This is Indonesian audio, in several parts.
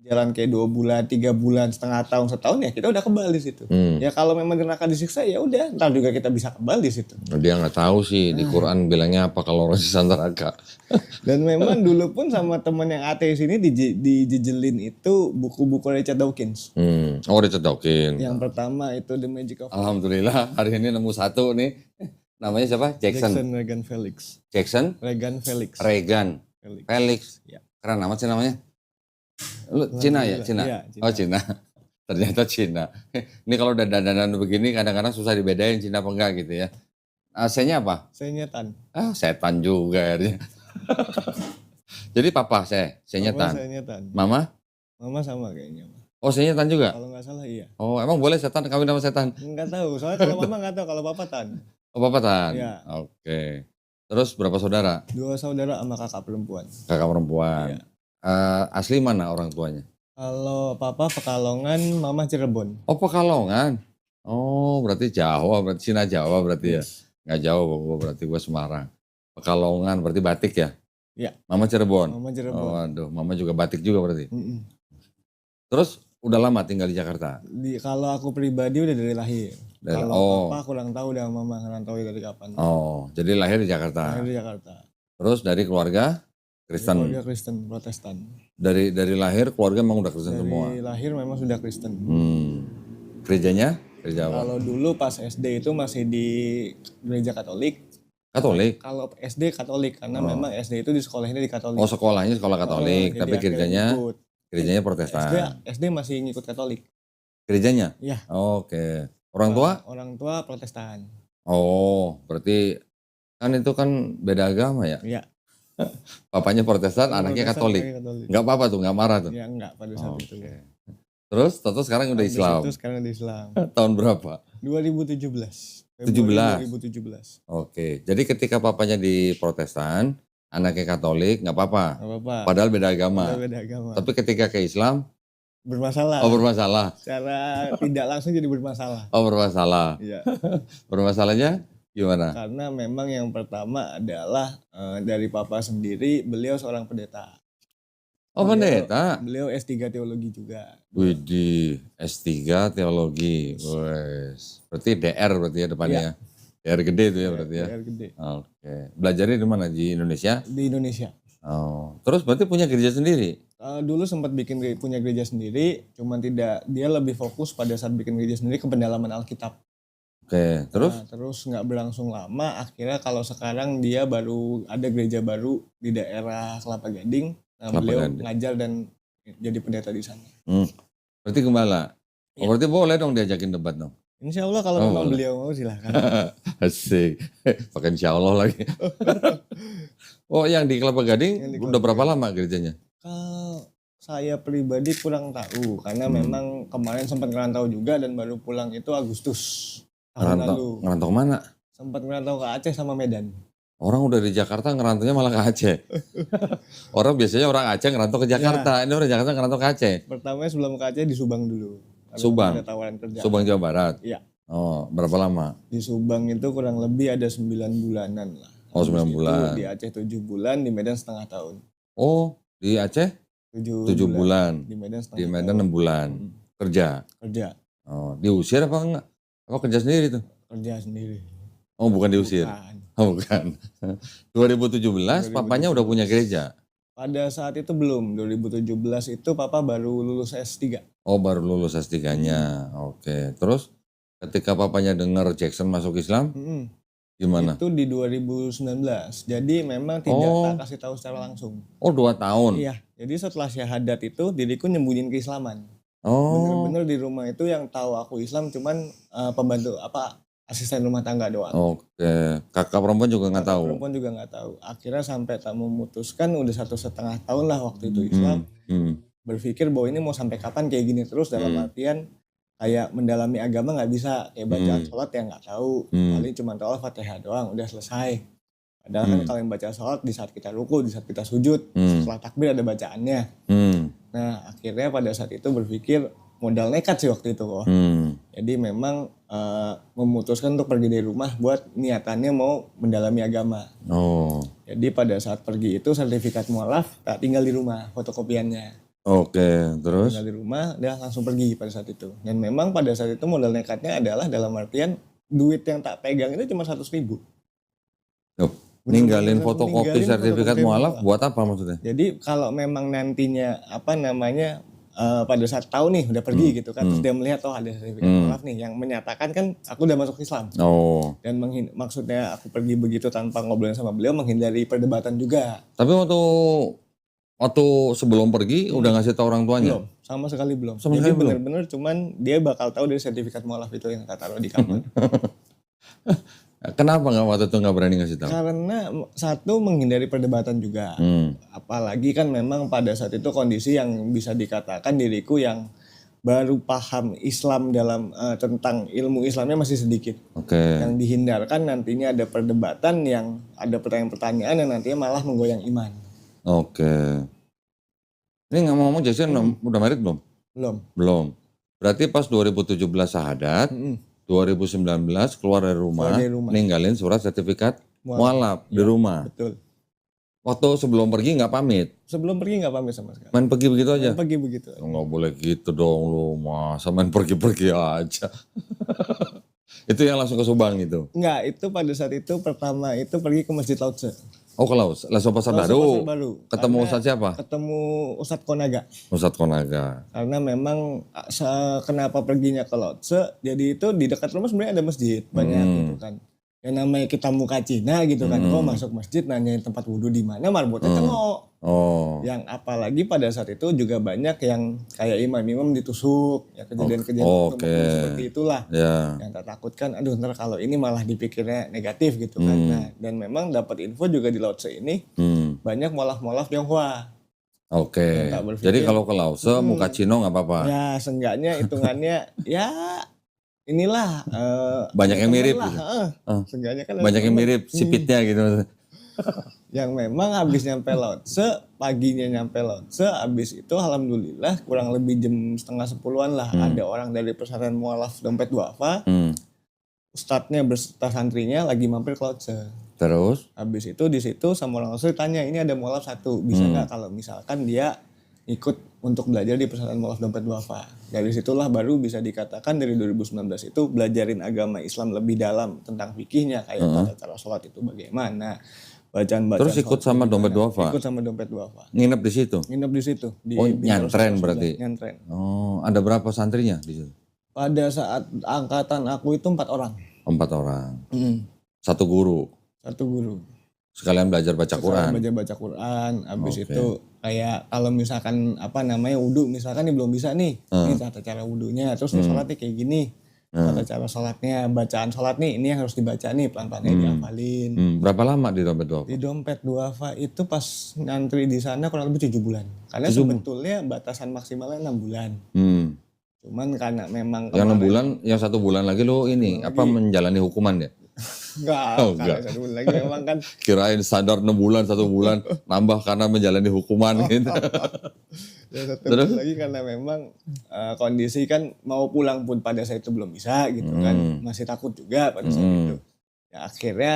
jalan kayak 2 bulan, 3 bulan, setengah tahun, setahun ya kita udah kebal di situ. Ya kalau memang neraka disiksa ya udah, ntar juga kita bisa kebal di situ. Dia nggak tahu sih di Quran bilangnya apa kalau orang siksa neraka. Dan memang dulu pun sama temen yang ateis ini dijejelin itu buku-buku Richard Dawkins. Oh, Richard Dawkins. Yang pertama itu The Magic of Alhamdulillah hari ini nemu satu nih. Namanya siapa? Jackson Regan Felix. Jackson Regan Felix. Regan Felix. Felix. Ya. Keren amat sih namanya. Lu Cina ya? Cina? Iya, Cina. Oh Cina. Ternyata Cina. Ini kalau udah dandanan begini kadang-kadang susah dibedain Cina apa enggak gitu ya. C-nya apa? Saya Tan. Setan juga akhirnya. Jadi papa C-nya Tan. Saya Tan. Mama? Mama sama kayaknya. Oh C-nya Tan juga? Kalau nggak salah iya. Oh emang boleh setan kawin sama setan? Nggak tahu, soalnya kalau mama nggak tahu, kalau papa Tan. Oh papa Tan? Iya. Oke. Terus berapa saudara? 2 saudara sama kakak perempuan. Kakak perempuan. Iya. Asli mana orang tuanya? Kalau papa Pekalongan, mama Cirebon. Oh Pekalongan. Oh berarti Jawa, berarti Cina Jawa berarti ya? Nggak jauh, gua berarti gua Semarang. Pekalongan berarti batik ya? Iya. Mama Cirebon. Mama Cirebon. Oh aduh, mama juga batik juga berarti. Terus udah lama tinggal di Jakarta? Kalau aku pribadi udah dari lahir. Kalau papa kurang tahu dah mama ngerantau dari kapan. Oh, jadi lahir di Jakarta. Lahir di Jakarta. Terus dari keluarga Kristen. Keluarga Kristen, Protestan. Dari lahir keluarga memang udah Kristen semua. Dari lahir memang sudah Kristen. Gerejanya? Gereja apa? Kalau dulu pas SD itu masih di gereja Katolik. Katolik? Kalau SD Katolik karena memang SD itu di sekolahnya di Katolik. Oh, sekolahnya sekolah Katolik, tapi gerejanya Protestan. SD masih ngikut Katolik. Gerejanya? Iya. Oke. Orang tua? Orang tua Protestan. Oh, berarti kan itu kan beda agama ya? Iya. Papanya Protestan, anaknya Katolik. Enggak apa-apa tuh, enggak marah tuh? Ya enggak pada saat itu. Terus sekarang udah Islam? Sekarang udah Islam. Tahun berapa? 2017. 2017. Oke, jadi ketika papanya di Protestan, anaknya Katolik, nggak apa-apa. Padahal beda agama. Tapi ketika ke Islam, bermasalah. Oh bermasalah. Secara tidak langsung jadi bermasalah. Oh bermasalah. Iya. Bermasalahnya gimana? Karena memang yang pertama adalah dari papa sendiri, beliau seorang pendeta. Oh pendeta? Beliau S3 teologi juga. Widih, S3 teologi. Wes. Berarti DR berarti ya depannya. Iya. DR gede itu ya berarti ya. DR gede. Oke. Belajarnya di mana? Di Indonesia? Di Indonesia. Oh. Terus berarti punya gereja sendiri? Dulu sempat punya gereja sendiri, cuman dia lebih fokus pada saat bikin gereja sendiri ke pendalaman Alkitab. Oke, terus? Terus nggak berlangsung lama, akhirnya kalau sekarang dia baru ada gereja baru di daerah Kelapa Gading. Beliau ngajar dan jadi pendeta di sana. Berarti gembala? Oh, berarti boleh dong diajakin debat dong? Insya Allah kalau memang beliau mau silahkan. Asik, pakai insya Allah lagi. Oh yang di Kelapa Gading udah berapa lama gerejanya? Saya pribadi kurang tahu karena memang kemarin sempat ngerantau juga dan baru pulang itu Agustus tahun lalu. Ngerantau mana? Sempat ngerantau ke Aceh sama Medan. Orang udah di Jakarta ngerantaunya malah ke Aceh. Orang biasanya orang Aceh ngerantau ke Jakarta, ini orang Jakarta ngerantau ke Aceh. Pertamanya sebelum ke Aceh di Subang dulu. Subang? Ada tawaran kerja. Subang Jawa Barat? Iya. Oh berapa lama? Di Subang itu kurang lebih ada 9 bulanan lah. Oh 9 bulan. Di Aceh 7 bulan, di Medan setengah tahun. Oh di Aceh? 7 bulan. Di Medan setengah Di Medan 6 bulan. Kerja? Kerja. Oh diusir apa enggak? Apa kerja sendiri tuh? Kerja sendiri. Oh bukan diusir? Oh bukan. 2017 papanya udah punya gereja? Pada saat itu belum. 2017 itu papa baru lulus S3. Oh baru lulus S3-nya. Oke. Terus ketika papanya dengar Jackson masuk Islam, gimana? Itu di 2019. Jadi memang tidak tak kasih tahu secara langsung. Oh 2 tahun? Iya. Jadi setelah syahadat itu diriku nyembunyiin keislaman. Oh. Bener-bener di rumah itu yang tahu aku Islam cuman pembantu asisten rumah tangga doang. Oke. Kakak perempuan juga nggak tahu? Perempuan juga nggak tahu. Akhirnya sampai tak memutuskan udah 1,5 tahun lah waktu itu Islam. Berpikir bahwa ini mau sampai kapan kayak gini terus dalam artian kayak mendalami agama nggak bisa. Kayak baca sholat ya nggak tahu. Paling cuma tahu Al-Fatihah doang udah selesai. Padahal kan kalau yang baca sholat di saat kita ruku, di saat kita sujud, setelah takbir ada bacaannya. Nah akhirnya pada saat itu berpikir modal nekat sih waktu itu kok. Jadi memang memutuskan untuk pergi dari rumah buat niatannya mau mendalami agama. Jadi pada saat pergi itu sertifikat mualaf tak tinggal di rumah fotokopiannya. Oke, terus? Tinggal di rumah, dia langsung pergi pada saat itu. Dan memang pada saat itu modal nekatnya adalah dalam artian duit yang tak pegang itu cuma 100.000. Loh, ninggalin fotokopi sertifikat mualaf buat apa maksudnya? Jadi kalau memang nantinya pada saat tahu nih udah pergi gitu kan, terus dia melihat ada sertifikat mualaf nih yang menyatakan kan aku udah masuk Islam. Oh. Dan maksudnya aku pergi begitu tanpa ngobrolin sama beliau, menghindari perdebatan juga. Tapi waktu sebelum pergi udah ngasih tahu orang tuanya? Belum, sama sekali belum. Sama Jadi sekali belum? benar-benar cuman dia bakal tahu dari sertifikat mualaf itu yang tak taruh di kamar. Kenapa waktu itu nggak berani ngasih tahu? Karena satu, menghindari perdebatan juga. Apalagi kan memang pada saat itu kondisi yang bisa dikatakan diriku yang baru paham Islam tentang ilmu Islamnya masih sedikit. Yang dihindarkan nantinya ada perdebatan yang ada pertanyaan-pertanyaan yang nantinya malah menggoyang iman. Ini ngomong-ngomong Jason udah married belum? Belum. Berarti pas 2017 syahadat, 2019 keluar dari rumah, ninggalin surat sertifikat mualaf di rumah. Betul. Waktu sebelum pergi nggak pamit? Sebelum pergi nggak pamit sama sekali. Main pergi begitu aja? Main pergi begitu. Nggak boleh gitu dong lu, masa main pergi-pergi aja. Itu yang langsung ke Subang itu? Enggak, itu pada saat itu pertama itu pergi ke Masjid Lautse. Oh, ke Lautse Pasar Baru. Ketemu Ustadz siapa? Ketemu Ustadz Konaga. Ustadz Konaga. Karena memang kenapa perginya ke Lautse, jadi itu di dekat rumah sebenarnya ada masjid banyak gitu kan. Yang namanya kita muka Cina gitu kan, kok masuk masjid nanyain tempat wudhu di mana, marbotnya cengok. Yang apalagi pada saat itu juga banyak yang kayak imam-imam ditusuk, ya kejadian-kejadian seperti itulah. Yang tak takutkan, aduh ntar kalau ini malah dipikirnya negatif gitu kan. Nah, dan memang dapat info juga di Lautse ini banyak mualaf-mualaf Tionghoa. Jadi kalau ke Lautse muka Cino nggak apa-apa? Ya seenggaknya hitungannya ya inilah banyak yang mirip lah, seenggaknya kan banyak yang mirip sipitnya gitu. Yang memang habis nyampe Lautse, paginya nyampe Lautse, habis itu alhamdulillah kurang lebih jam 9:30-an lah ada orang dari pesantren mualaf Dompet Duafa, ustadznya berserta santrinya lagi mampir ke Lautse. Terus? Habis itu di situ sama orang Lautse tanya, ini ada mualaf satu, bisa nggak kalau misalkan dia ikut untuk belajar di pesantren mualaf Dompet Duafa. Dari situlah baru bisa dikatakan dari 2019 itu belajarin agama Islam lebih dalam tentang fikihnya, kayak tata cara sholat itu bagaimana, bacaan-bacaan. Terus ikut sama Dompet Duafa? Ikut sama Dompet Duafa. Nginep di situ? Nginep di situ. Nyantren berarti? Nyantren. Ada berapa santrinya di situ? Pada saat angkatan aku itu 4 orang. 4 orang? Satu guru? Satu guru. Sekalian belajar baca Quran? Belajar baca Quran, habis itu kayak kalau misalkan wudhu, misalkan nih belum bisa nih, ini tata cara wudhunya, terus sholatnya kayak gini, tata cara sholatnya, bacaan sholat nih, ini yang harus dibaca nih, pelan-pelannya dihafalin. Berapa lama di Dompet Duafa? Di Dompet Duafa itu pas ngantri di sana kurang lebih 7 bulan, karena sebetulnya batasan maksimalnya 6 bulan. Cuman karena memang yang 6 bulan, yang 1 bulan lagi lo menjalani hukuman ya? Enggak. 1 bulan lagi memang kan. Kirain standar 6 bulan, 1 bulan nambah karena menjalani hukuman gitu. Ya 1 bulan lagi karena memang kondisi kan mau pulang pun pada saat itu belum bisa gitu kan. Masih takut juga pada saat itu. Ya akhirnya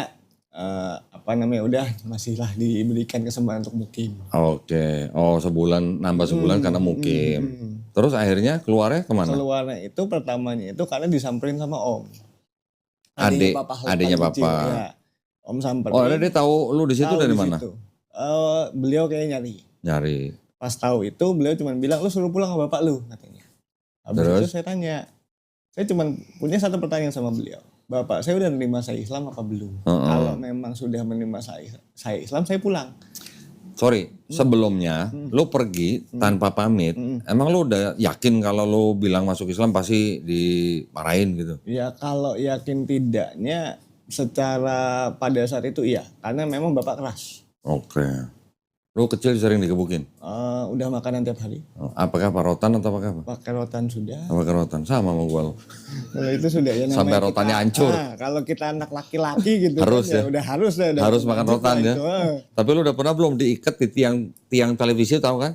udah masihlah diberikan kesempatan untuk mukim. Sebulan, nambah sebulan karena mukim. Terus akhirnya keluarnya kemana? Keluarnya itu pertamanya itu karena disamperin sama Om. Adiknya papa. Ya. Om samperin. Ada dia tahu lu di situ dari mana? Beliau kayak nyari. Pas tahu itu beliau cuma bilang, lu suruh pulang sama bapak lu katanya. Habis itu saya tanya. Saya cuma punya satu pertanyaan sama beliau. Bapak saya udah menerima saya Islam apa belum? Kalau memang sudah menerima saya Islam, saya pulang. Sorry, sebelumnya lu pergi tanpa pamit, emang lu udah yakin kalau lu bilang masuk Islam pasti dimarahin gitu? Ya kalau yakin tidaknya secara pada saat itu iya, karena memang bapak keras. Lu kecil sering dikebukin? Udah makanan tiap hari. Apakah rotan atau apakah apa? Pakai rotan sudah. Pakai rotan, sama sama gua. Kalau itu sudah ya namanya. Sampai rotannya hancur. Kalau kita anak laki-laki gitu harus kan, udah harus ya. Harus makan rotan ya. Tapi lu udah pernah belum diikat di tiang televisi tahu kan?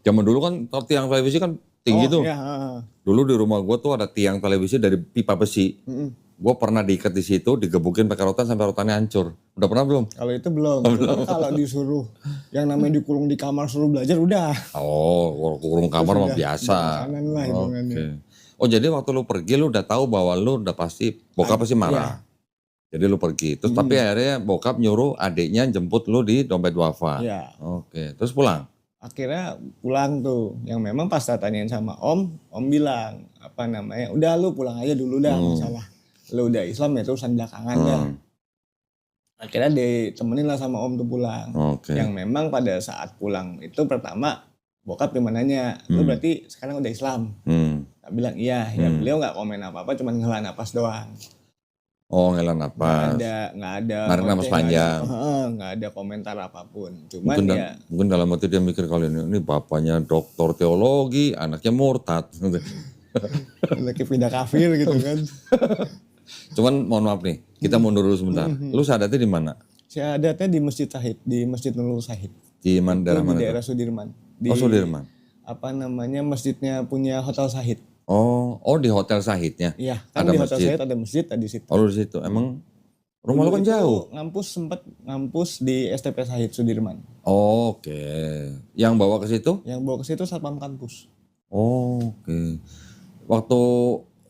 Zaman dulu kan tiang televisi kan tinggi tuh. Dulu di rumah gua tuh ada tiang televisi dari pipa besi. gue pernah diikat di situ, digebukin pakai rotan sampai rotannya hancur. Udah pernah belum? Kalau itu belum. Kalau disuruh yang namanya dikurung di kamar suruh belajar udah. Oh, kurung kamar mah biasa. Oke. Oh, jadi waktu lu pergi lu udah tahu bahwa lu udah pasti bokap pasti marah. Iya. Jadi lu pergi. Terus tapi akhirnya bokap nyuruh adiknya jemput lu di Dompet Wafa. Iya. Oke. Terus pulang. Akhirnya pulang tuh. Yang memang pas tanyain sama Om bilang udah lu pulang aja dulu dah, masalah lu udah Islam ya itu urusan belakangan dah. Akhirnya ditemenin lah sama Om tuh pulang. Yang memang pada saat pulang itu pertama bokap cuma nanya, lu berarti sekarang udah Islam? Saya bilang iya. Ya beliau nggak komen apa-apa, cuma ngela napas doang. Oh, ngela napas. Nggak ada. Narik napas panjang. Nggak ada komentar apapun. Cuman mungkin dalam hati dia mikir kali ini bapaknya doktor teologi, anaknya murtad. Lagi pindah kafir gitu kan. Cuman mohon maaf nih, kita mundur dulu sebentar. Lu syahadatnya di mana? Syahadatnya di Masjid Syahid, di Masjid Nurul Syahid. Di daerah mana? Di daerah Sudirman. Sudirman. Masjidnya punya Hotel Syahid. Oh di Hotel Syahidnya. Iya, kan ada di Hotel Syahid ada masjid di situ. Oh di situ. Emang rumah lu kan jauh? Ngampus di STP Syahid Sudirman. Oke. Yang bawa ke situ? Yang bawa ke situ satpam kampus. Oke. Waktu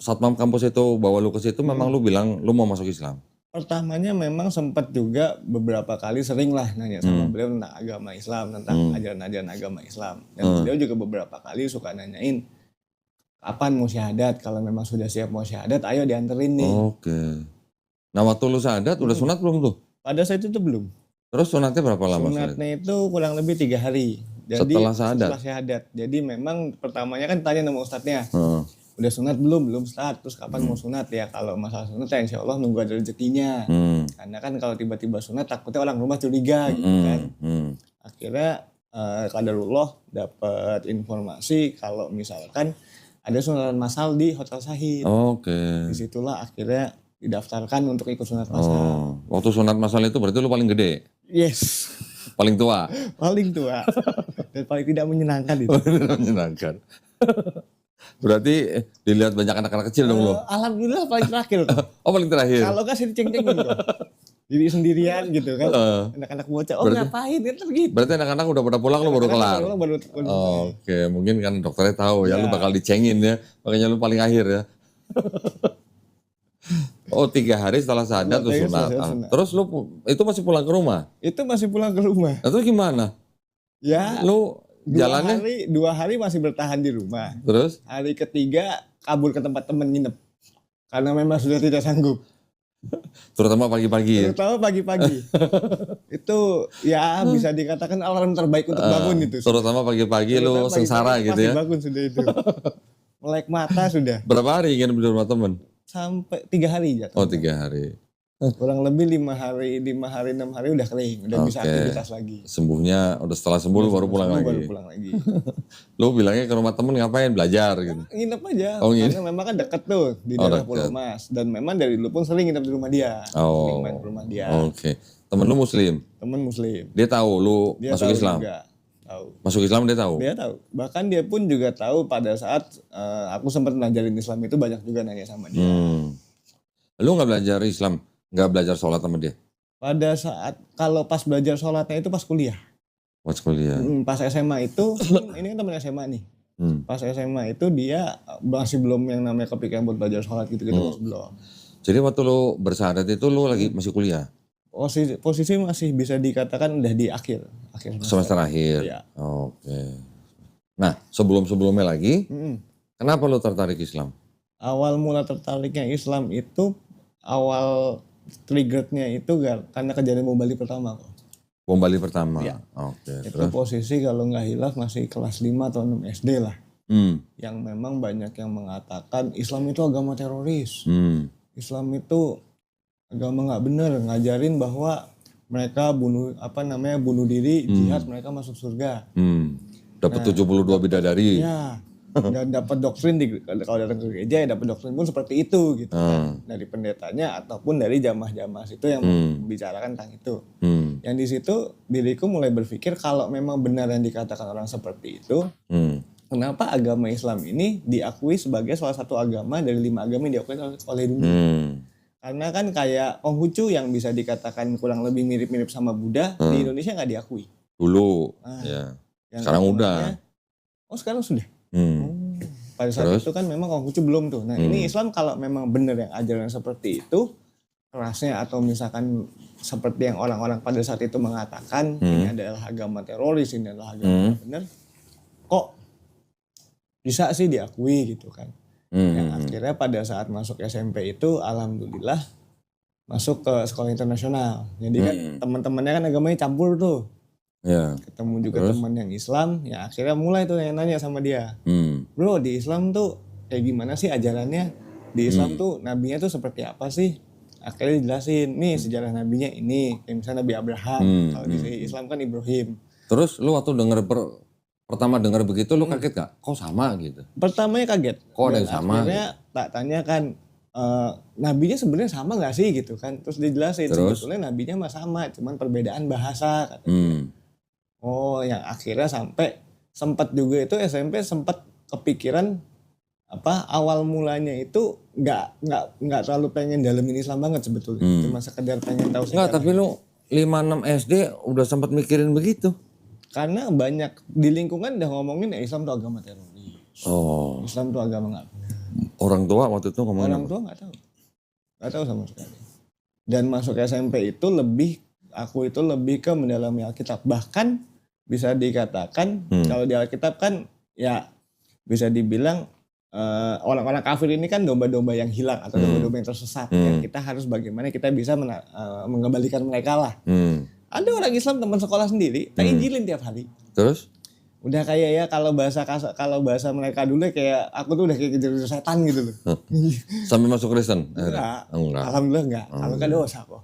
satpam kampus itu bawa lu ke situ, memang lu bilang lu mau masuk Islam? Pertamanya memang sempat juga beberapa kali sering lah nanya sama beliau tentang agama Islam, tentang ajaran-ajaran agama Islam. Dan beliau juga beberapa kali suka nanyain, kapan mau syahadat? Kalau memang sudah siap mau syahadat, ayo dianterin nih. Oke. Nah waktu lu syahadat udah sunat belum tuh? Pada saat itu belum. Terus sunatnya berapa lama? Sunatnya itu kurang lebih 3 hari. Jadi, setelah syahadat. Jadi memang pertamanya kan tanya sama ustadznya. Udah sunat belum Ustaz, terus kapan mau sunat ya? Kalau masalah sunat ya insya Allah nunggu ada rezekinya. Karena kan kalau tiba-tiba sunat takutnya orang rumah curiga gitu kan. Akhirnya qadarullah dapat informasi kalau misalkan ada sunatan masal di Hotel Syahid. Oke. Disitulah akhirnya didaftarkan untuk ikut sunat masal. Waktu sunat masal itu berarti lu paling gede? Yes. Paling tua? Paling tua. Dan paling tidak menyenangkan itu. Tidak menyenangkan. Berarti dilihat banyak anak-anak kecil dong lo? Alhamdulillah paling terakhir. Oh paling terakhir? Kalau nggak sih diceng-cengin kok. Jadi sendirian gitu kan. Anak-anak bocah, ngapain kan gitu. Berarti anak-anak udah pada pulang lo baru kelar? Oke, mungkin kan dokternya tahu ya lu bakal dicengin ya. Makanya lu paling akhir ya. 3 hari setelah syahadat tuh sunat. Terus lu itu masih pulang ke rumah? Itu masih pulang ke rumah. Itu gimana? Ya. Lu jalannya? 2 hari masih bertahan di rumah. Terus? Hari ketiga kabur ke tempat temen nginep. Karena memang sudah tidak sanggup. Terutama pagi-pagi ya? Terutama pagi-pagi. Itu ya bisa dikatakan alarm terbaik untuk bangun itu. Terutama pagi-pagi lu sengsara gitu ya? Pasti bangun sudah itu. Melek mata sudah. Berapa hari nginep di rumah temen? Sampai 3 hari jatuh. 3 hari. Kurang lebih 5 hari, 6 hari udah kering, udah bisa aktivitas lagi. Sembuhnya udah setelah sembuh lu baru pulang lagi. Lu bilangnya ke rumah temen ngapain? Belajar gitu. Nginep aja. Karena memang kan deket tuh di daerah Pulau Mas, dan memang dari dulu pun sering nginep di rumah dia. Sering main ke rumah dia. Oke. Temen lu muslim? Temen muslim. Dia tahu lu masuk Islam? Juga. Tahu. Masuk Islam dia tahu? Dia tahu. Bahkan dia pun juga tahu pada saat aku sempat ngajarin Islam itu banyak juga nanya sama dia. Lu nggak belajar Islam? Nggak belajar sholat sama dia? Pada saat, kalau pas belajar sholatnya itu pas kuliah. Pas kuliah? Pas SMA itu, ini kan temen SMA nih. Pas SMA itu dia masih belum yang namanya kepikiran buat belajar sholat gitu-gitu, masih belum. Jadi waktu lu bersyahadat itu lu lagi masih kuliah? Posisi masih bisa dikatakan udah di akhir semester akhir. Ya. Oke. Nah, sebelumnya lagi, kenapa lu tertarik Islam? Awal mula tertariknya Islam itu awal triggernya itu karena kejadian bom Bali pertama kok. Bom Bali pertama? Ya. Oke. Itu terus? Posisi kalau nggak hilaf masih kelas 5 atau 6 SD lah. Yang memang banyak yang mengatakan Islam itu agama teroris. Islam itu agama nggak benar, ngajarin bahwa mereka bunuh diri, jihad, mereka masuk surga. Dapat 72 bidadari. Iya. Dan dapat doktrin kalau datang ke gereja ya dapat doktrin pun seperti itu gitu kan. Dari pendetanya ataupun dari jamaah-jamaah itu yang membicarakan tentang itu. Yang di situ diriku mulai berpikir kalau memang benar yang dikatakan orang seperti itu, kenapa agama Islam ini diakui sebagai salah satu agama dari 5 agama yang diakui oleh dunia. Karena kan kayak Konghucu yang bisa dikatakan kurang lebih mirip-mirip sama Buddha, di Indonesia nggak diakui. Dulu, ya. Sekarang udah. Oh sekarang sudah? Pada saat itu kan memang Konghucu belum tuh. Nah ini Islam kalau memang benar yang ajaran seperti itu, kerasnya atau misalkan seperti yang orang-orang pada saat itu mengatakan, ini adalah agama teroris, ini adalah agama benar, kok bisa sih diakui gitu kan. Yang akhirnya pada saat masuk SMP itu alhamdulillah masuk ke sekolah internasional. Jadi kan teman-temannya kan agamanya campur tuh. Ya. Ketemu juga teman yang Islam, ya akhirnya mulai tuh nanya-nanya sama dia. Bro, di Islam tuh kayak gimana sih ajarannya? Di Islam tuh nabinya tuh seperti apa sih? Akhirnya dijelasin, nih sejarah nabinya ini, kayak misalnya Nabi Abraham, kalau di Islam kan Ibrahim. Terus lu waktu pertama dengar begitu lu kaget gak? Kok sama gitu? Pertamanya kaget. Kok ada yang sama? Akhirnya tak tanya kan, nabinya sebenarnya sama gak sih gitu kan? Terus dijelasin, sebetulnya nabinya mah sama, cuman perbedaan bahasa katanya. Oh, yang akhirnya sampai sempat juga itu SMP sempat kepikiran awal mulanya itu nggak terlalu pengen dalemin Islam banget sebetulnya. Cuma sekedar pengen tahu. Enggak, tapi lu 5-6 SD udah sempat mikirin begitu. Karena banyak di lingkungan udah ngomongin ya Islam tuh agama teroris. Islam tuh agama nggak benar. Orang tua waktu itu ngomongin Orang tua nggak tahu sama sekali. Dan masuk SMP itu aku itu lebih ke mendalami Alkitab. Bahkan bisa dikatakan kalau di Alkitab kan ya bisa dibilang orang-orang kafir ini kan domba-domba yang hilang atau domba-domba yang tersesat. Ya, kita harus bagaimana kita bisa mengembalikan mereka lah. Ada orang Islam teman sekolah sendiri, tak injilin tiap hari. Terus? Udah kayak ya kalau bahasa mereka dulu kayak aku tuh udah kayak kejar setan gitu loh. Sampai masuk Kristen? Enggak. Alhamdulillah enggak. Kalau kan dosa kok.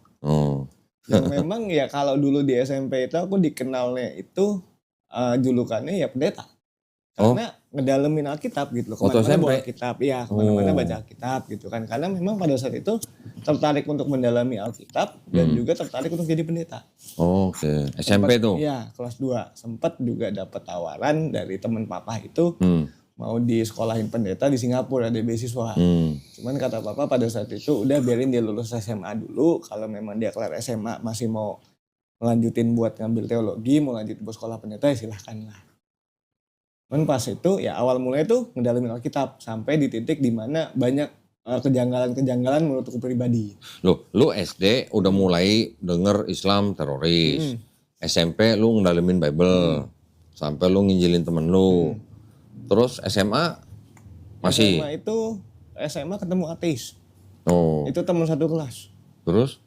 Yang memang ya kalau dulu di SMP itu aku dikenalnya itu julukannya ya pendeta. Karena ngedalemin Alkitab gitu loh. Kemana-mana bawa Alkitab, ya kemana-mana baca Alkitab gitu kan. Karena memang pada saat itu tertarik untuk mendalami Alkitab dan juga tertarik untuk jadi pendeta. Oke. SMP tuh? Iya, kelas 2. Sempat juga dapat tawaran dari teman papa itu mau disekolahin pendeta di Singapura, ada beasiswa. Cuman kata papa pada saat itu udah biarin dia lulus SMA dulu. Kalau memang dia kelar SMA masih mau melanjutin buat ngambil teologi, mau lanjut buat sekolah pendeta ya silahkan lah. Cuman pas itu ya awal mulai tuh ngedalamin Alkitab sampai di titik dimana banyak kejanggalan-kejanggalan menurutku pribadi. Loh, lu SD udah mulai denger Islam teroris. SMP lu ngedalamin Bible. Sampai lu nginjilin temen lu. Terus SMA masih? SMA ketemu ateis. Itu teman satu kelas. Terus?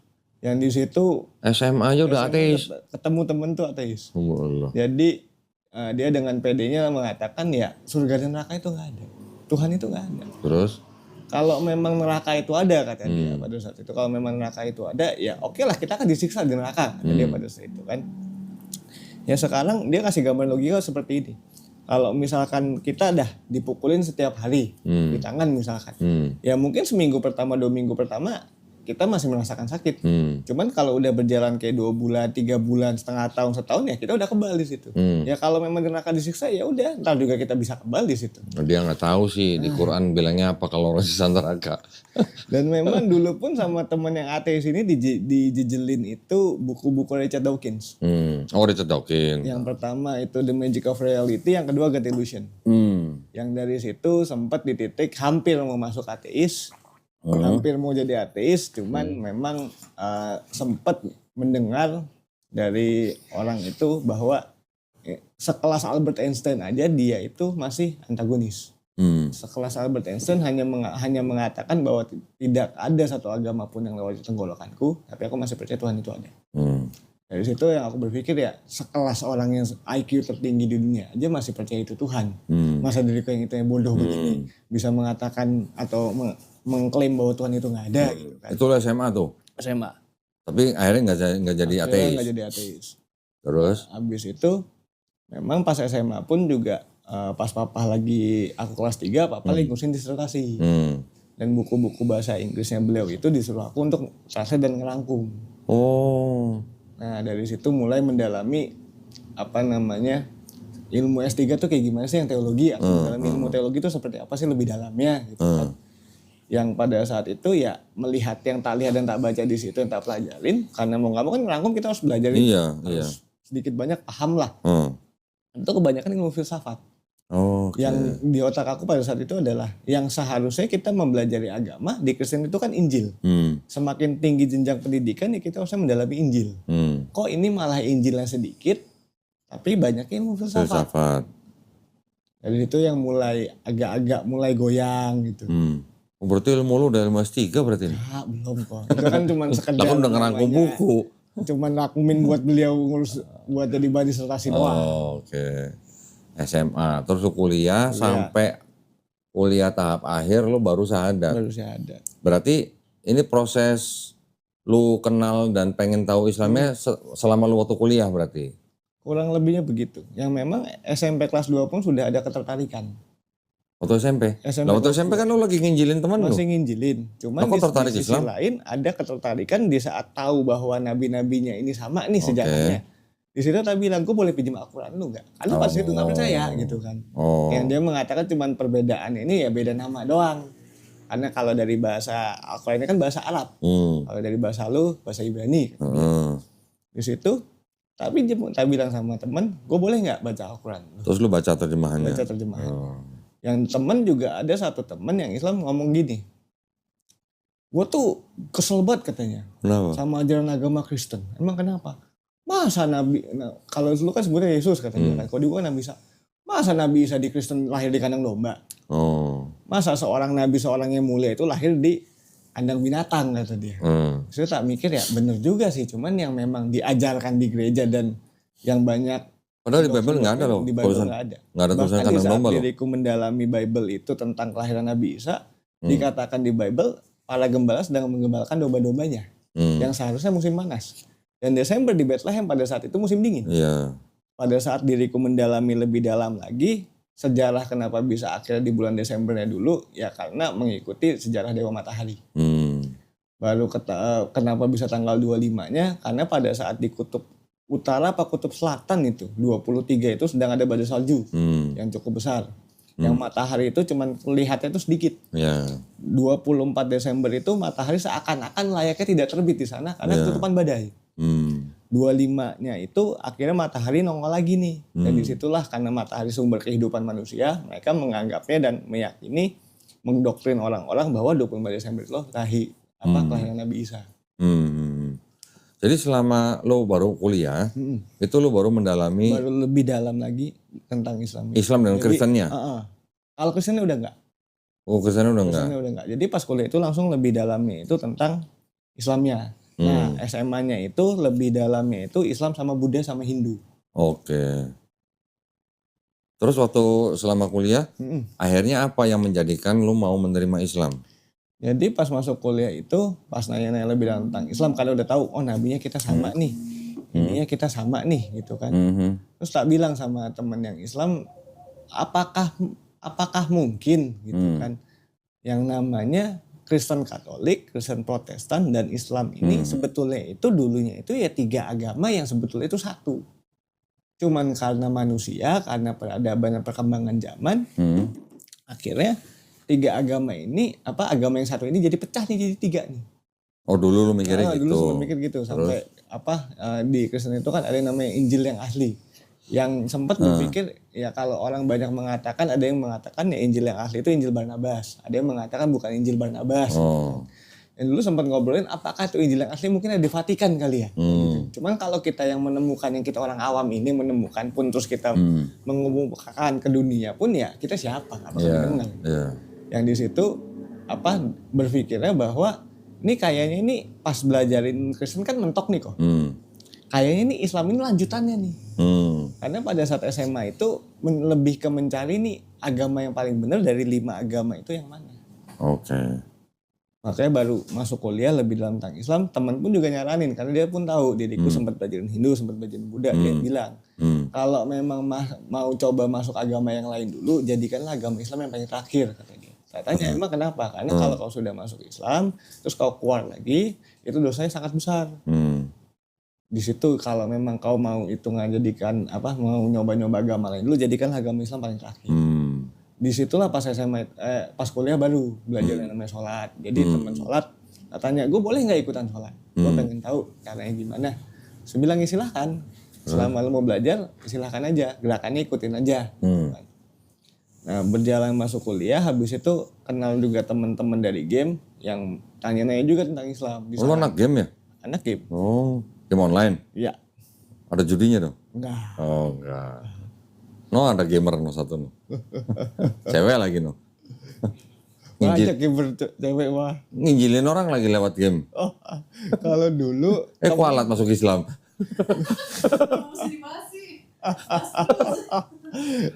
Yang di situ SMA aja udah ateis. Ketemu temen tuh ateis. Allah. Jadi dia dengan PD-nya mengatakan ya surga dan neraka itu nggak ada. Tuhan itu nggak ada. Terus? Kalau memang neraka itu ada kata dia pada saat itu. Kalau memang neraka itu ada ya oke lah kita akan disiksa di neraka kata dia pada saat itu kan. Ya sekarang dia kasih gambar logika seperti ini. Kalau misalkan kita dah dipukulin setiap hari di tangan misalkan. Ya mungkin seminggu pertama, 2 minggu pertama kita masih merasakan sakit. Cuman kalau udah berjalan kayak 2 bulan, 3 bulan, setengah tahun, setahun ya kita udah kebal di situ. Ya kalau memang di neraka disiksa ya udah, ntar juga kita bisa kebal di situ. Dia nggak tahu sih di Quran bilangnya apa kalau orang sisa neraka. Dan memang dulu pun sama teman yang ateis ini dijejelin itu buku-buku Richard Dawkins. Richard Dawkins. Yang pertama itu The Magic of Reality, yang kedua God Illusion. Yang dari situ sempat di titik hampir mau masuk ateis. Hampir mau jadi ateis, cuman memang sempat mendengar dari orang itu bahwa sekelas Albert Einstein aja dia itu masih antagonis. Sekelas Albert Einstein hanya mengatakan bahwa tidak ada satu agama pun yang lewat tenggorokanku, tapi aku masih percaya Tuhan itu ada. Dari situ yang aku berpikir ya sekelas orang yang IQ tertinggi di dunia aja masih percaya itu Tuhan. Masa diriku yang itu yang bodoh begini bisa mengatakan atau mengklaim bahwa Tuhan itu nggak ada gitu kan. Itu SMA tuh? SMA. Tapi akhirnya nggak jadi ateis? Nggak jadi ateis. Terus? Habis itu memang pas SMA pun juga pas papa lagi, aku kelas 3, papa lagi ngurusin disertasi. Dan buku-buku bahasa Inggrisnya beliau itu disuruh aku untuk translate dan ngerangkum. Nah dari situ mulai mendalami ilmu S3 tuh kayak gimana sih yang teologi. Aku mendalami ilmu teologi itu seperti apa sih lebih dalamnya gitu kan. Yang pada saat itu ya melihat yang tak lihat dan tak baca di situ, yang tak pelajarin, karena mau nggak mau kan ngerangkum kita harus belajar itu. Harus sedikit banyak paham lah. Itu kebanyakan ilmu filsafat. Yang di otak aku pada saat itu adalah yang seharusnya kita mempelajari agama di Kristen itu kan Injil. Semakin tinggi jenjang pendidikan ya kita harusnya mendalami Injil. Kok ini malah Injilnya sedikit tapi banyak ilmu filsafat. Dari itu yang mulai agak-agak mulai goyang gitu. Berarti ilmu lu udah ilmu S3 berarti? Ya, belum kok. Itu kan cuma sekedar. Aku udah ngerangkum buku. Cuman rakumin buat beliau ngurus buat jadi bahan disertasi doang. Oke. SMA, terus lu kuliah sampai kuliah tahap akhir lu baru syahadat. Baru syahadat. Berarti ini proses lu kenal dan pengen tahu Islamnya selama lu waktu kuliah berarti? Kurang lebihnya begitu. Yang memang SMP kelas 2 pun sudah ada ketertarikan. Waktu SMP? Waktu SMP kan lu lagi nginjilin teman lu? Masih nginjilin. Cuman di sisi lain ada ketertarikan di saat tahu bahwa nabi-nabinya ini sama nih sejarahnya. Di situ tak bilang, gue boleh pinjam Al-Quran lu gak? Karena pas itu gak percaya gitu kan. Yang dia mengatakan cuman perbedaan ini ya beda nama doang. Karena kalau dari bahasa Al-Quran ini kan bahasa Arab. Kalau dari bahasa lu, bahasa Ibrani. Di situ, tapi dia tak bilang sama temen, gue boleh gak baca Al-Quran? Terus lu baca terjemahannya? Baca terjemahan. Yang temen juga ada satu temen yang Islam ngomong gini. Gue tuh kesel banget katanya. Kenapa? Sama ajaran agama Kristen. Emang kenapa? Masa Nabi, kalau dulu kan sebenarnya Yesus katanya kan, kalau di gua Nabi Isa. Masa Nabi Isa di Kristen lahir di kandang domba? Masa seorang Nabi, seorang yang mulia itu lahir di kandang binatang kata dia. Saya tak mikir ya bener juga sih, cuman yang memang diajarkan di gereja dan yang banyak. Padahal di Bible nggak ada loh. Di Bible nggak ada. Nggak ada tulisan kandang domba loh. Diriku mendalami Bible itu tentang kelahiran Nabi Isa, dikatakan di Bible para gembala sedang menggembalakan domba-dombanya yang seharusnya musim panas. Dan Desember di Bethlehem pada saat itu musim dingin. Pada saat diriku mendalami lebih dalam lagi, sejarah kenapa bisa akhirnya di bulan Desembernya dulu, ya karena mengikuti sejarah Dewa Matahari. Baru kenapa bisa tanggal 25-nya, karena pada saat di kutub utara apa kutub selatan itu, 23 itu sedang ada badai salju yang cukup besar. Yang matahari itu cuman lihatnya itu sedikit. 24 Desember itu matahari seakan-akan layaknya tidak terbit di sana karena ketutupan badai. 25-nya itu akhirnya matahari nongol lagi nih. Dan disitulah karena matahari sumber kehidupan manusia, mereka menganggapnya dan meyakini, mendoktrin orang-orang bahwa 24 Desember itu kelahiran Nabi Isa. Jadi selama lo baru kuliah, itu lo baru mendalami. Baru lebih dalam lagi tentang Islam. Islam dan Kristennya? Kalau Kristennya udah enggak. Oh Kristennya udah enggak. Jadi pas kuliah itu langsung lebih dalamnya itu tentang Islamnya. Nah SMA-nya itu lebih dalamnya itu Islam sama Buddha sama Hindu. Oke. Terus waktu selama kuliah, akhirnya apa yang menjadikan lu mau menerima Islam? Jadi pas masuk kuliah itu, pas nanya-nanya lebih dalam tentang Islam, kalau udah tahu, oh nabinya kita sama nih, ininya kita sama nih gitu kan. Terus tak bilang sama teman yang Islam, apakah mungkin gitu kan, yang namanya Kristen Katolik, Kristen Protestan, dan Islam ini sebetulnya itu dulunya itu ya 3 agama yang sebetulnya itu satu. Cuman karena manusia, karena peradaban dan perkembangan zaman, akhirnya 3 agama ini, agama yang satu ini jadi pecah nih jadi 3 nih. Oh dulu lu mikirnya gitu? Dulu sempat mikir gitu, sampai di Kristen itu kan ada yang namanya Injil yang asli. Yang sempat berpikir ya kalau orang banyak mengatakan, ada yang mengatakan ya Injil yang asli itu Injil Barnabas, ada yang mengatakan bukan Injil Barnabas. Dan dulu sempat ngobrolin apakah itu Injil yang asli mungkin ada di Vatikan kali ya. Gitu. Cuman kalau kita yang menemukan, yang kita orang awam ini menemukan pun terus kita mengumumkan ke dunia pun ya kita siapa nggak bakal kenal. Yang di situ berpikirnya bahwa ini kayaknya ini pas belajarin Kristen kan mentok nih kok. Kayaknya ini Islam ini lanjutannya nih. Karena pada saat SMA itu lebih ke mencari nih agama yang paling benar dari 5 agama itu yang mana. Makanya baru masuk kuliah lebih dalam tentang Islam. Teman pun juga nyaranin karena dia pun tahu diriku sempat belajarin Hindu, sempat belajarin Buddha. Dia bilang kalau memang mau coba masuk agama yang lain dulu, jadikanlah agama Islam yang paling terakhir kata dia. Saya tanya emang kenapa? Karena kalau kau sudah masuk Islam terus kau keluar lagi itu dosanya sangat besar. Di situ kalau memang kau mau itu ngajadikan mau nyoba-nyoba agama lain dulu, jadikan agama Islam paling terakhir. disitulah pas SMA, pas kuliah baru belajar yang namanya sholat. Jadi teman sholat katanya, gue boleh nggak ikutan sholat? Gue pengen tahu caranya gimana. Saya bilang ya silahkan, selama lo mau belajar silahkan aja, gerakannya ikutin aja. Nah berjalan masuk kuliah, habis itu kenal juga teman-teman dari game yang tanya-nanya juga tentang Islam. Lo anak game ya? Anak game. Oh, game online? Iya. Ada judinya dong? Enggak. Oh enggak. No ada gamer no satu no. Cewek lagi no. Banyak gamer cewek mah. Nginjilin orang lagi lewat game. Oh, kalau dulu. Kualat masuk Islam.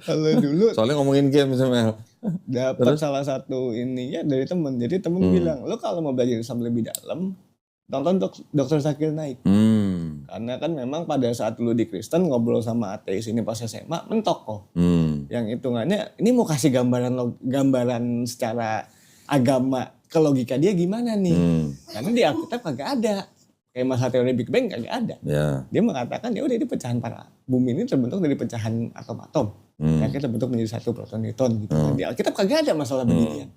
Kalau dulu. Soalnya ngomongin game sama. Dapat salah satu ininya dari temen. Jadi temen bilang, lo kalau mau belajar Islam lebih dalam, tonton Dr. Zakir Naik. Karena kan memang pada saat lu di Kristen ngobrol sama ateis ini pas SMA mentok kok. Yang hitungannya ini mau kasih gambaran secara agama ke logika dia gimana nih. Karena di Alkitab kagak ada. Kayak masalah teori Big Bang kagak ada. Yeah. Dia mengatakan ya udah ini pecahan bumi ini terbentuk dari pecahan atom-atom. Yang terbentuk menjadi satu proton neutron gitu. Di Alkitab kagak ada masalah beginian.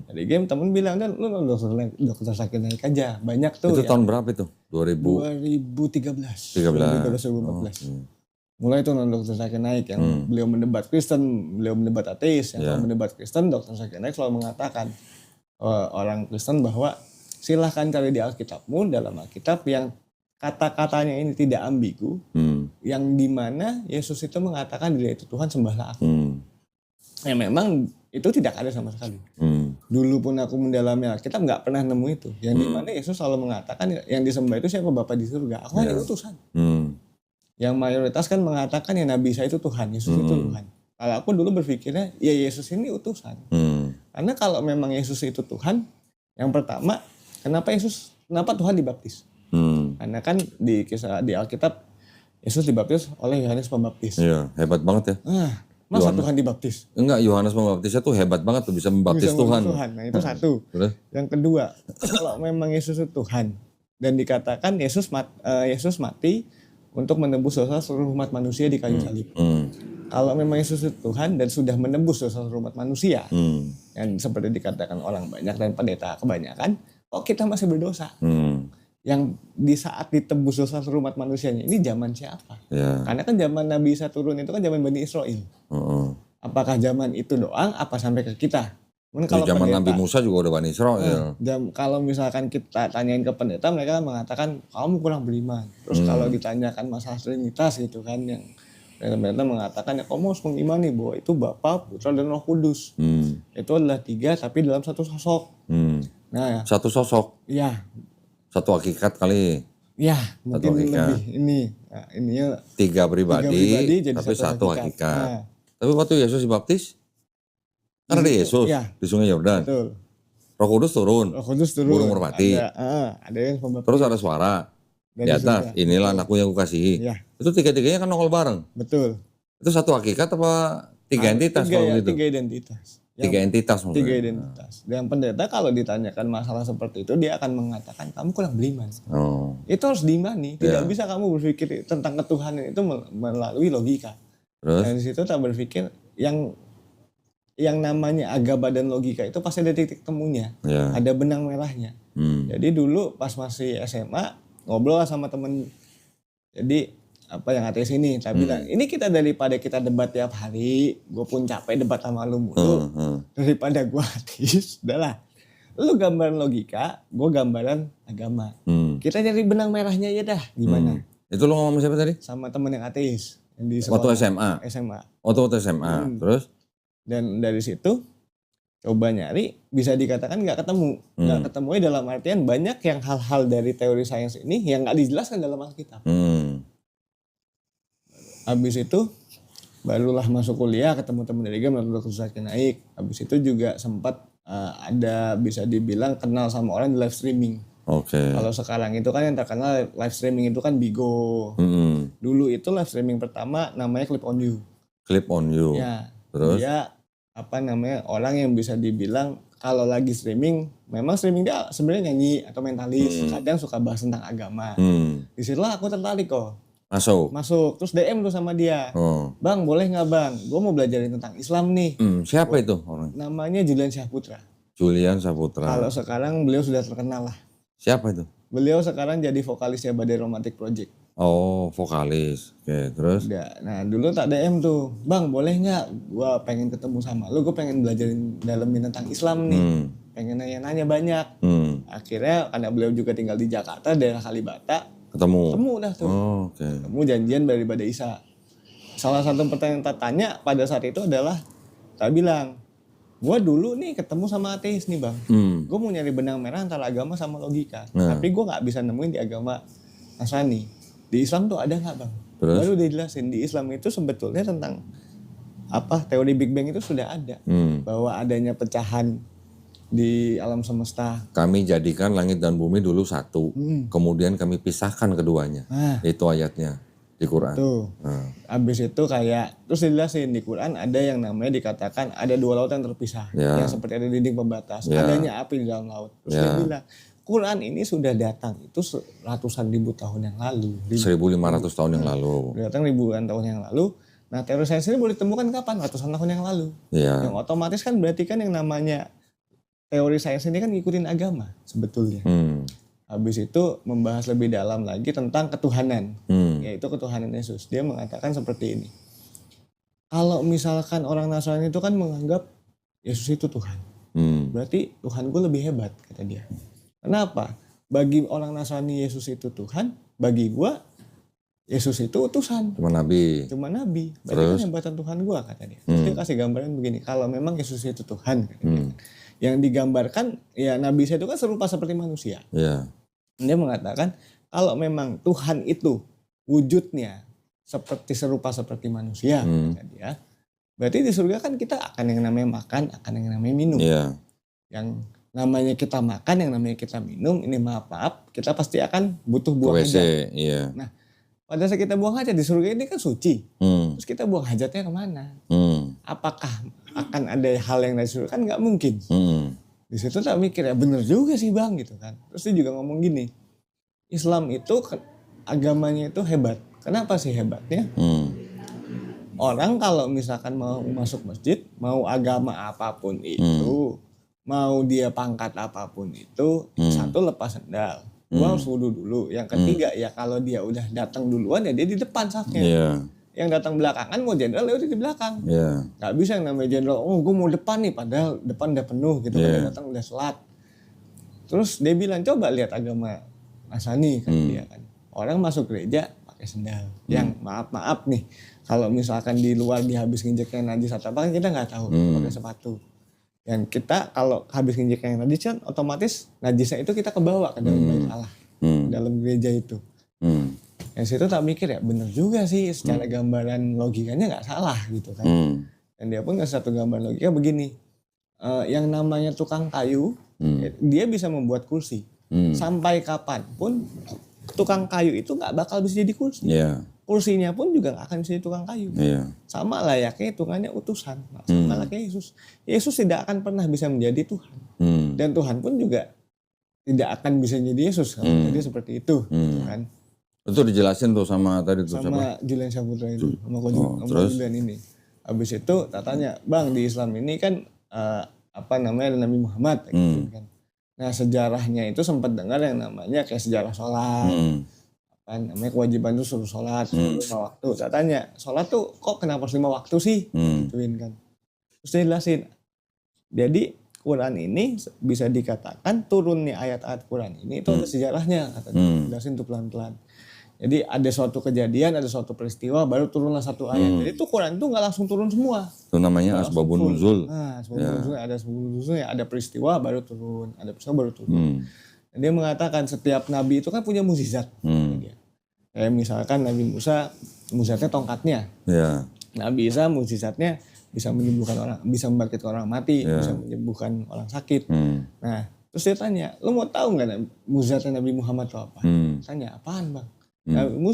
Dari game temen bilang kan lu Dr. Zakir Naik aja, banyak tuh. Itu ya. Tahun berapa itu? 2013. Mulai tuh Dr. Zakir Naik yang beliau mendebat Kristen, beliau mendebat ateis, yang mendebat Kristen, Dr. Zakir Naik selalu mengatakan orang Kristen bahwa silahkan cari di Alkitabmu, dalam Alkitab yang kata-katanya ini tidak ambigu, yang dimana Yesus itu mengatakan dia itu Tuhan, sembahlah aku. Ya memang itu tidak ada sama sekali. Dulu pun aku mendalami Alkitab nggak pernah nemu itu. Yang dimana Yesus selalu mengatakan yang disembah itu siapa? Bapa di surga. Aku hanya utusan. Yang mayoritas kan mengatakan ya Nabi Isa itu Tuhan, Yesus itu Tuhan. Kalau aku dulu berpikirnya ya Yesus ini utusan. Karena kalau memang Yesus itu Tuhan, yang pertama kenapa Tuhan dibaptis? Karena kan di Alkitab Yesus dibaptis oleh Yohanes Pembaptis. Iya, hebat banget ya. Masa Tuhan dibaptis? Enggak, Yohanes Pembaptisnya tuh hebat banget tuh bisa membaptis Tuhan. Nah itu satu. Yang kedua, kalau memang Yesus itu Tuhan dan dikatakan Yesus mati untuk menebus dosa seluruh umat manusia di kayu salib. Kalau memang Yesus itu Tuhan dan sudah menebus dosa seluruh umat manusia, yang seperti dikatakan orang banyak dan pendeta kebanyakan, kita masih berdosa. Yang di saat ditebus dosa seluruh umat manusianya ini zaman siapa? Karena kan zaman Nabi Isa turun itu kan zaman Bani Israel. Apakah zaman itu doang? Apa sampai ke kita? Kalau zaman pendeta, Nabi Musa juga udah Bani Israel. Kalau misalkan kita tanyain ke pendeta, mereka mengatakan kamu kurang beriman. Terus kalau ditanyakan masalah Trinitas gitu kan, yang pendeta mengatakan ya kamu harus mengimani bahwa itu Bapa, Putra dan Roh Kudus. Itu adalah 3 tapi dalam satu sosok. Nah, satu sosok. Iya. Satu hakikat kali. Ya, mungkin lebih ini. Nah, ininya 3 pribadi jadi tapi satu hakikat. Nah. Tapi waktu Yesus dibaptis, kan ada Yesus di Sungai Yordan. Betul. Roh Kudus turun. Burung merpati. Ada yang pembaptis. Terus ada suara di atas, inilah anakku yang kukasihi. Itu 3-3-nya kan nongol bareng. Betul. Itu satu hakikat apa 3 entitas kalau gitu? 3 identitas. 3 entitas maksudnya. 3 identitas. Dan pendeta kalau ditanyakan masalah seperti itu dia akan mengatakan kamu kurang beriman. Itu harus diimani. Tidak bisa kamu berpikir tentang ketuhanan itu melalui logika. Terus? Dan di situ tak berpikir yang namanya agama dan logika itu pasti ada titik temunya. Ada benang merahnya. Jadi dulu pas masih SMA ngobrol sama temen. Jadi yang ateis ini, tapi bilang ini kita daripada kita debat tiap hari, gue pun capek debat sama lu mulu, daripada gue ateis, udahlah, lu gambaran logika, gue gambaran agama, kita cari benang merahnya ya dah, gimana? Itu lu ngomong siapa tadi? Sama temen yang ateis, yang di sekolah. Waktu SMA? SMA. Waktu SMA, terus? Dan dari situ coba nyari, bisa dikatakan nggak ketemu, nggak ketemu dalam artian banyak yang hal-hal dari teori sains ini yang nggak dijelaskan dalam Alkitab. Habis itu barulah masuk kuliah, ketemu teman dari game, lalu Dr. Zakir Naik. Habis itu juga sempat ada bisa dibilang kenal sama orang di live streaming. Kalau sekarang itu kan yang terkenal live streaming itu kan Bigo. Dulu itu live streaming pertama namanya Clip on You. Clip on You. Ya. Terus? Dia orang yang bisa dibilang kalau lagi streaming, memang streaming dia sebenarnya nyanyi atau mentalis, kadang suka bahas tentang agama. Disitulah aku tertarik kok. Masuk. Terus DM tuh sama dia. Bang, boleh nggak bang? Gue mau belajarin tentang Islam nih. Siapa itu orang? Namanya Julian Syahputra. Kalau sekarang beliau sudah terkenal lah. Siapa itu? Beliau sekarang jadi vokalisnya Badai Romantic Project. Oh, vokalis. Oke, terus? Nah, dulu tak DM tuh. Bang, boleh nggak? Gue pengen ketemu sama lu. Gue pengen belajarin dalemin tentang Islam nih. Pengen nanya-nanya banyak. Akhirnya karena beliau juga tinggal di Jakarta, daerah Kalibata. Ketemu dah tuh. Ketemu janjian dari Badai Isa. Salah satu pertanyaan yang tak tanya pada saat itu adalah, tak bilang, gue dulu nih ketemu sama ateis nih bang. Gue mau nyari benang merah antara agama sama logika. Tapi gue gak bisa nemuin di agama Nasrani. Di Islam tuh ada gak bang? Terus? Baru dijelasin di Islam itu sebetulnya tentang teori Big Bang itu sudah ada. Bahwa adanya pecahan di alam semesta. Kami jadikan langit dan bumi dulu satu. Kemudian kami pisahkan keduanya. Itu ayatnya di Quran. Tuh. Abis itu terus dijelasin di Quran ada yang namanya dikatakan ada dua laut yang terpisah. Yang seperti ada dinding pembatas. Adanya api di dalam laut. Terus dia bilang, Quran ini sudah datang itu ratusan ribu tahun yang lalu. 1500 tahun yang lalu. Datang ribuan tahun yang lalu. Nah teori sains ini boleh ditemukan kapan? Ratusan tahun yang lalu. Yang otomatis kan berarti kan yang namanya teori sains ini kan ngikutin agama sebetulnya. Habis itu membahas lebih dalam lagi tentang ketuhanan, yaitu ketuhanan Yesus. Dia mengatakan seperti ini. Kalau misalkan orang Nasrani itu kan menganggap Yesus itu Tuhan. Berarti Tuhan gue lebih hebat, kata dia. Kenapa? Bagi orang Nasrani Yesus itu Tuhan, bagi gue Yesus itu utusan. Cuma nabi. Berarti kan hebatan Tuhan gue, kata dia. Terus dia kasih gambaran begini. Kalau memang Yesus itu Tuhan, kata dia. Yang digambarkan, ya Nabi saya itu kan serupa seperti manusia. Dia mengatakan, kalau memang Tuhan itu wujudnya serupa seperti manusia, kata dia. Berarti di surga kan kita akan yang namanya makan, akan yang namanya minum. Yang namanya kita makan, yang namanya kita minum, ini maaf, kita pasti akan butuh buang hajat. Nah, pada saat kita buang hajat di surga ini kan suci. Terus kita buang hajatnya kemana? Apakah akan ada hal yang dari surga? Kan nggak mungkin. Di situ tak mikir ya bener juga sih bang gitu kan. Terus dia juga ngomong gini, Islam itu agamanya itu hebat. Kenapa sih hebatnya? Orang kalau misalkan mau masuk masjid, mau agama apapun itu, mau dia pangkat apapun itu, satu lepas sendal, dua harus wudu dulu. Yang ketiga ya kalau dia udah datang duluan ya dia di depan safnya. Yang datang belakangan mau jenderal ya udah di belakang. Gak bisa yang namanya jenderal, gue mau depan nih padahal depan udah penuh gitu. Dia datang udah sholat. Terus dia bilang coba lihat agama Nasrani kan dia kan. Orang masuk gereja pakai sendal. Yang maaf nih kalau misalkan di luar dia habis nginjek yang najis atau apa kan kita nggak tahu pakai sepatu. Yang kita kalau habis nginjek yang najis kan otomatis najisnya itu kita kebawa ke dalam bait Allah, dalam gereja itu. Yang situ tak mikir ya bener juga sih secara gambaran logikanya nggak salah gitu kan. Dan dia pun ngasih satu gambaran logika begini, yang namanya tukang kayu dia bisa membuat kursi. Sampai kapanpun tukang kayu itu nggak bakal bisa jadi kursi. Kursinya pun juga gak akan bisa jadi tukang kayu. Sama layaknya hitungannya utusan. Sama layaknya Yesus. Yesus tidak akan pernah bisa menjadi Tuhan. Dan Tuhan pun juga tidak akan bisa jadi Yesus. Jadi seperti itu. Kan? Itu dijelasin tuh sama tadi tuh sama Julian Syahputra itu. Sama Julian ini. Habis itu tak tanya, bang di Islam ini kan namanya Nabi Muhammad. Gitu, kan? Nah sejarahnya itu sempat dengar yang namanya kayak sejarah sholat. Namanya kewajiban itu suruh sholat, suruh 5 waktu. Saya tanya, sholat tuh kok kenapa harus 5 waktu sih? Gituin kan. Terus dia jelasin. Jadi Quran ini bisa dikatakan turunnya ayat-ayat Quran ini itu ada sejarahnya. Katanya. Jelasin tuh pelan-pelan. Jadi ada suatu kejadian, ada suatu peristiwa, baru turunlah satu ayat. Jadi tuh Quran itu nggak langsung turun semua. Itu namanya asbabun nuzul. Nah, asbabun nuzul, ada asbabun nuzul ya, ada peristiwa baru turun, ada peristiwa baru turun. Dan dia mengatakan setiap nabi itu kan punya mukjizat. Kayak misalkan Nabi Musa, mukjizatnya tongkatnya. Nabi Isa mukjizatnya bisa menyembuhkan orang, bisa membangkitkan orang mati, bisa menyembuhkan orang sakit. Nah, terus dia tanya, lo mau tahu nggak mukjizatnya Nabi Muhammad itu apa? Tanya, apaan bang?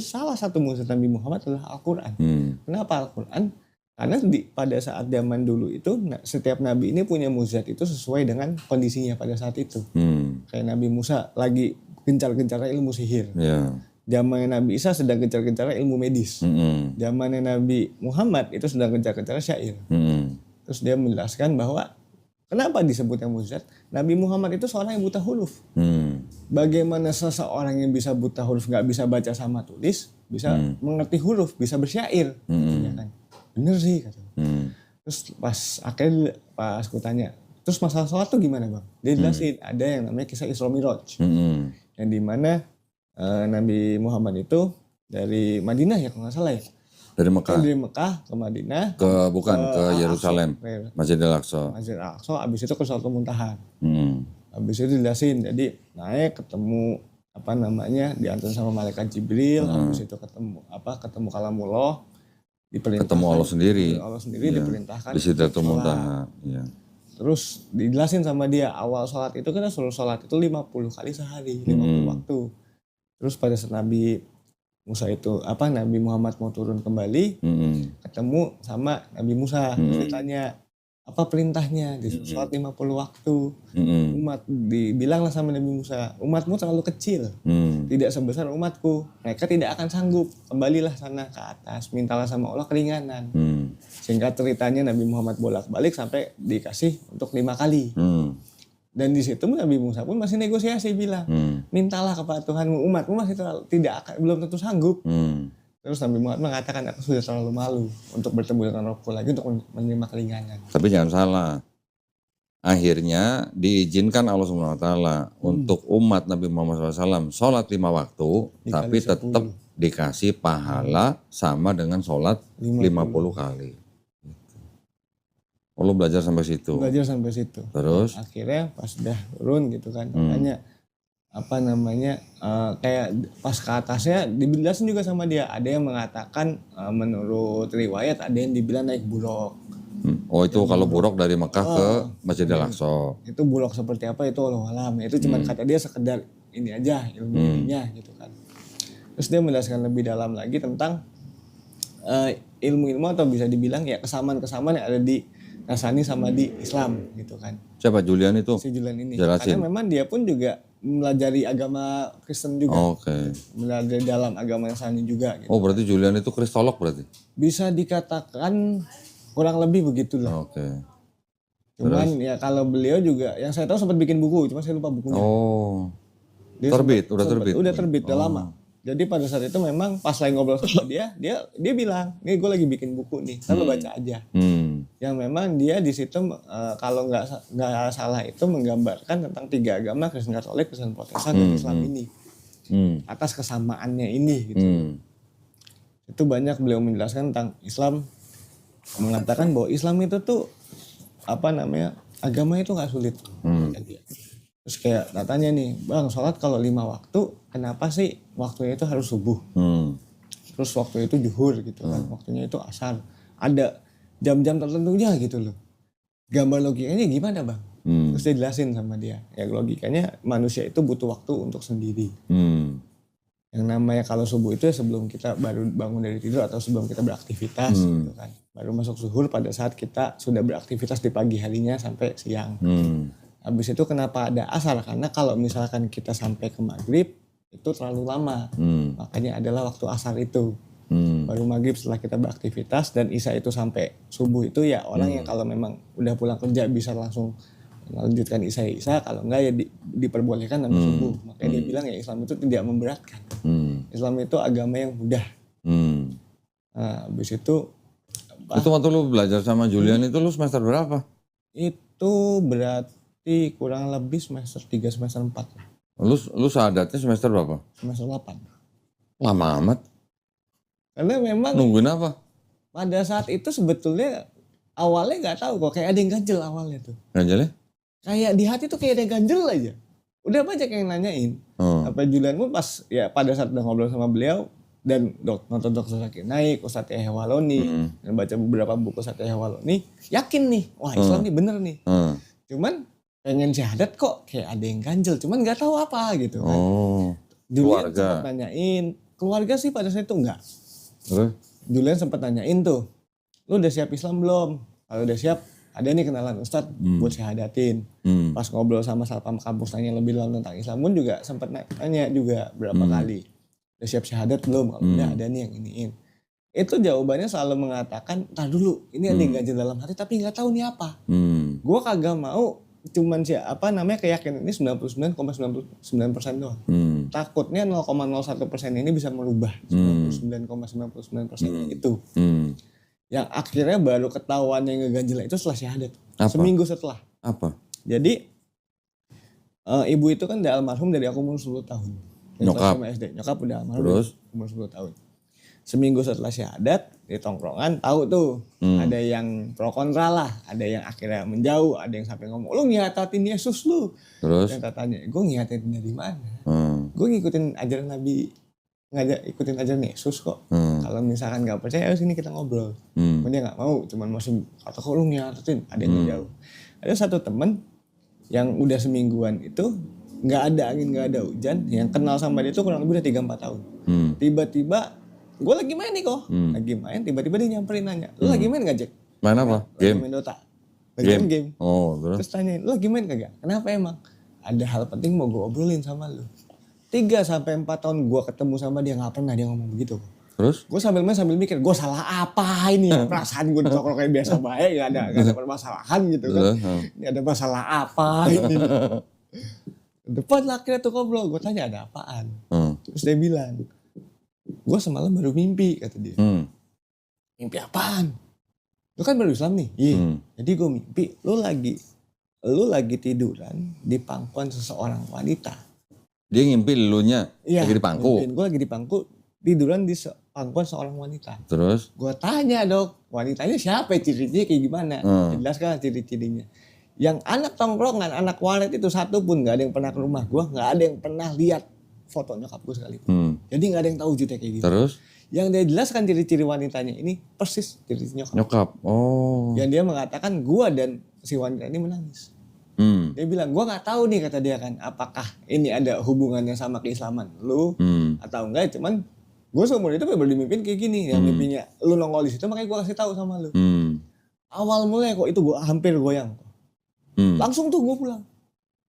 Salah satu mukjizat Nabi Muhammad adalah Al-Quran. Kenapa Al-Quran? Karena pada saat zaman dulu itu setiap nabi ini punya mukjizat itu sesuai dengan kondisinya pada saat itu. Kayak Nabi Musa lagi gencar-gencarnya ilmu sihir. Zamannya Nabi Isa sedang gencar-gencarnya ilmu medis. Zamannya Nabi Muhammad itu sedang gencar-gencarnya syair. Terus dia menjelaskan bahwa kenapa disebutnya mukjizat? Nabi Muhammad itu seorang yang buta huruf. Bagaimana seseorang yang bisa buta huruf nggak bisa baca sama tulis, bisa mengerti huruf, bisa bersyair? Ya kan? Bener sih kata. Terus akhirnya pas aku tanya, terus masalah sholat tuh gimana bang? Dia jelasin ada yang namanya kisah Isra Miraj, yang dimana Nabi Muhammad itu dari Madinah ya kalau nggak salah ya. Dari Mekah. Dari Mekah ke Madinah. Ke Yerusalem. Masjidil Aqsa. Masjidil Aqsa, abis itu ke Sidratul Muntaha. Abis itu dijelasin, jadi naik ketemu diantar sama malaikat Jibril, abis itu ketemu kalamullah, diperintahkan. Ketemu Allah sendiri. Allah sendiri diperintahkan. Di Sidratul Muntaha. Ya. Terus dijelasin sama dia awal sholat itu kita suruh sholat itu 50 kali sehari, 50 waktu. Terus pada saat Nabi Muhammad mau turun kembali, ketemu sama Nabi Musa, ditanya apa perintahnya, disuruh sholat 50 waktu. Umat dibilanglah sama Nabi Musa, umatmu terlalu kecil, tidak sebesar umatku, mereka tidak akan sanggup, kembalilah sana ke atas, mintalah sama Allah keringanan. Singkat ceritanya Nabi Muhammad bolak-balik sampai dikasih untuk 5 kali. Dan di situ Nabi Musa pun masih negosiasi bilang, mintalah kepada Tuhanmu, umatmu masih belum tentu sanggup. Terus Nabi Muhammad mengatakan, aku sudah terlalu malu untuk bertemu dengan Rabbku lagi untuk menerima keringanan. Tapi jangan salah, akhirnya diizinkan Allah SWT untuk umat Nabi Muhammad SAW sholat 5 waktu, tapi tetap dikasih pahala sama dengan sholat 50 kali. Lo belajar sampai situ? Belajar sampai situ. Terus? Akhirnya pas udah turun gitu kan, makanya kayak pas ke atasnya dijelasin juga sama dia. Ada yang mengatakan menurut riwayat ada yang dibilang naik buruk. Oh itu kalau buruk dari Mekah ke Masjidil Aqsa. Itu buruk seperti apa itu Allahu alam. Itu cuma kata dia sekedar ini aja ilmu ininya gitu kan. Terus dia menjelaskan lebih dalam lagi tentang ilmu-ilmu atau bisa dibilang ya kesamaan-kesamaan yang ada di Nasrani sama di Islam gitu kan. Siapa Julian itu? Si Julian ini. Jelasin. Karena memang dia pun juga melajari agama Kristen juga. Oke. Melajari dalam agama Nasrani juga. Gitu. Oh berarti Julian itu kristolog berarti? Bisa dikatakan kurang lebih begitulah. Oke. Cuman ya kalau beliau juga, yang saya tahu sempat bikin buku, cuma saya lupa bukunya. Oh. Dia terbit. Udah terbit, udah lama. Jadi pada saat itu memang pas lagi ngobrol sama dia bilang, nih gue lagi bikin buku nih, lo baca aja. Yang memang dia di situ kalau nggak salah itu menggambarkan tentang 3 agama, Kristen Katolik, Kristen Protestan, dan Islam ini. Atas kesamaannya ini gitu. Itu banyak beliau menjelaskan tentang Islam, mengatakan bahwa Islam itu tuh agama itu nggak sulit. Terus kayak tanya nih, bang sholat kalau 5 waktu, kenapa sih waktunya itu harus subuh? Terus waktunya itu zuhur gitu kan, waktunya itu asar. Ada jam-jam tertentunya gitu loh. Gambar logikanya gimana bang? Terus dia jelasin sama dia, ya logikanya manusia itu butuh waktu untuk sendiri. Yang namanya kalau subuh itu ya sebelum kita baru bangun dari tidur atau sebelum kita beraktivitas gitu kan. Baru masuk zuhur pada saat kita sudah beraktivitas di pagi harinya sampai siang. Habis itu kenapa ada asar? Karena kalau misalkan kita sampai ke maghrib itu terlalu lama. Makanya adalah waktu asar itu. Baru maghrib setelah kita beraktivitas, dan isya itu sampai subuh itu ya orang yang kalau memang udah pulang kerja bisa langsung melanjutkan isya. Kalau enggak ya diperbolehkan sampai subuh. Makanya dia bilang ya Islam itu tidak memberatkan. Islam itu agama yang mudah. Nah, habis itu waktu lu belajar sama Julian itu lu semester berapa? Itu berarti kurang lebih semester 3, semester 4. Lu syahadatnya semester berapa? Semester 8. Lama amat. Karena memang nungguin apa? Pada saat itu sebetulnya awalnya gak tahu kok, kayak ada yang ganjel awalnya tuh. Ganjelnya? Kayak di hati tuh kayak ada yang ganjel aja. Udah banyak yang nanyain. Apa Julian pun pas ya pada saat udah ngobrol sama beliau dan nonton Dr. Zakir Naik, Ustadz Yahya Waloni, dan baca beberapa buku Ustadz Yahya Waloni, yakin nih, wah Islam nih bener nih. Cuman pengen syahadat kok kayak ada yang ganjel, cuman gak tahu apa gitu kan. Julian sempat nanyain, keluarga sih pada saat itu enggak. Julian sempat nanyain tuh, lu udah siap Islam belum? Kalau udah siap, ada nih kenalan Ustadz buat syahadatin. Pas ngobrol sama satpam kampus tanya lebih dalam tentang Islam pun juga sempat nanya juga berapa kali. Udah siap syahadat belum? Kalau udah ada nih yang iniin. Itu jawabannya selalu mengatakan, tar dulu, ini ada yang ganjil dalam hati tapi nggak tahu nih apa. Gue kagak mau cuman keyakinan ini 99,99% doang. Takutnya 0,01% ini bisa merubah 99,99% itu. Yang akhirnya baru ketahuan yang ngeganjil itu setelah syahadat. Seminggu setelah. Apa? Jadi ibu itu kan udah almarhum dari aku umur 10 tahun. Nyokap? Nyokap udah almarhum. Terus? Umur 10 tahun. Seminggu setelah syahadat di tongkrongan tahu tuh ada yang pro kontra lah, ada yang akhirnya menjauh, ada yang sampai ngomong lu ngiatin Yesus lu. Terus yang tanya gue ngiatin dari mana? Gue ngikutin ajaran Nabi, ikutin ajaran Yesus kok. Kalau misalkan nggak percaya sini kita ngobrol. Dia nggak mau, cuman masih kata kok lu ngiatin, ada yang menjauh. Ada satu temen yang udah semingguan itu nggak ada angin nggak ada hujan, yang kenal sama dia tuh kurang lebih udah 3-4 tahun. Tiba-tiba gue lagi main nih kok, lagi main tiba-tiba dia nyamperin nanya, lu lagi main gak Jack? Main apa? Lagi main Dota. Lagi main game. Oh, terus tanyain, lu lagi main kagak? Kenapa emang? Ada hal penting mau gue obrolin sama lu. 3-4 tahun gue ketemu sama dia gak pernah dia ngomong begitu. Terus? Gue sambil main sambil mikir, gue salah apa ini? Perasaan gue ditokok kayak biasa baik, gak ada permasalahan gitu kan. Ini ada masalah apa ini? Depan akhirnya tuh ngobrol, gue tanya ada apaan? Terus dia bilang, gue semalam baru mimpi kata dia. Mimpi apaan? Lu kan baru Islam nih. Iya. Jadi gue mimpi lu lagi tiduran di pangkuan seseorang wanita. Dia ngimpi elunya lagi di pangku. Gue lagi di pangku tiduran di pangkuan seorang wanita. Terus? Gue tanya dok, wanitanya siapa? Ciri-cirinya kayak gimana? Jelaskan ciri-cirinya. Yang anak tongkrongan, anak walet itu satu pun gak ada yang pernah ke rumah gue, gak ada yang pernah lihat foto nyokap gue sekalipun. Jadi gak ada yang tahu wujudnya kayak gitu. Terus? Yang dia jelaskan ciri-ciri wanitanya ini persis ciri nyokap. Oh. Yang dia mengatakan gue dan si wanita ini menangis. Dia bilang gue gak tahu nih kata dia kan, apakah ini ada hubungannya sama keislaman lu atau enggak. Cuman gue seumur itu baru dimimpin kayak gini. Yang mimpinya lu nongol di situ makanya gue kasih tahu sama lu. Awal mulai kok itu gue hampir goyang. Langsung tuh gue pulang.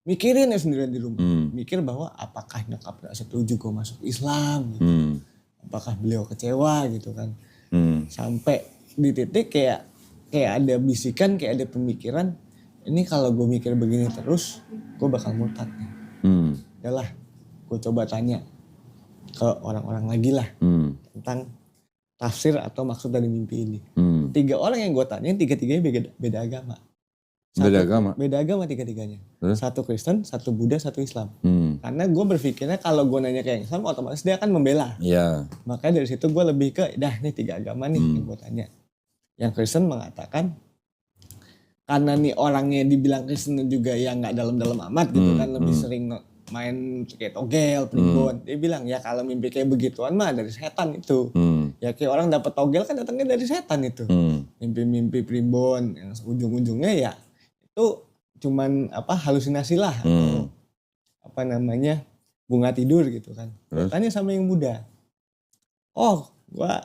Mikirin ya sendirian di rumah. Mikir bahwa apakah nyokap gak setuju gue masuk Islam gitu. Apakah beliau kecewa gitu kan. Sampai di titik kayak ada bisikan, kayak ada pemikiran, ini kalau gue mikir begini terus gue bakal murtad nih. Yalah gue coba tanya ke orang-orang lagi lah tentang tafsir atau maksud dari mimpi ini. 3 orang yang gue tanyain, 3-tiganya beda agama. Beda agama 3-tiganya. Satu Kristen, satu Buddha, satu Islam. Karena gue berpikirnya kalau gue nanya ke yang Islam otomatis dia akan membela. Makanya dari situ gue lebih ke nih 3 agama nih yang gue tanya. Yang Kristen mengatakan karena nih orangnya dibilang Kristen juga yang gak dalam-dalam amat gitu kan, lebih sering main kayak togel, primbon. Dia bilang ya kalau mimpi kayak begituan mah dari setan itu. Ya kayak orang dapat togel kan datangnya dari setan itu. Mimpi-mimpi primbon yang ujung-ujungnya ya itu cuman halusinasi lah atau bunga tidur gitu kan. Tanya sama yang muda. Oh, gua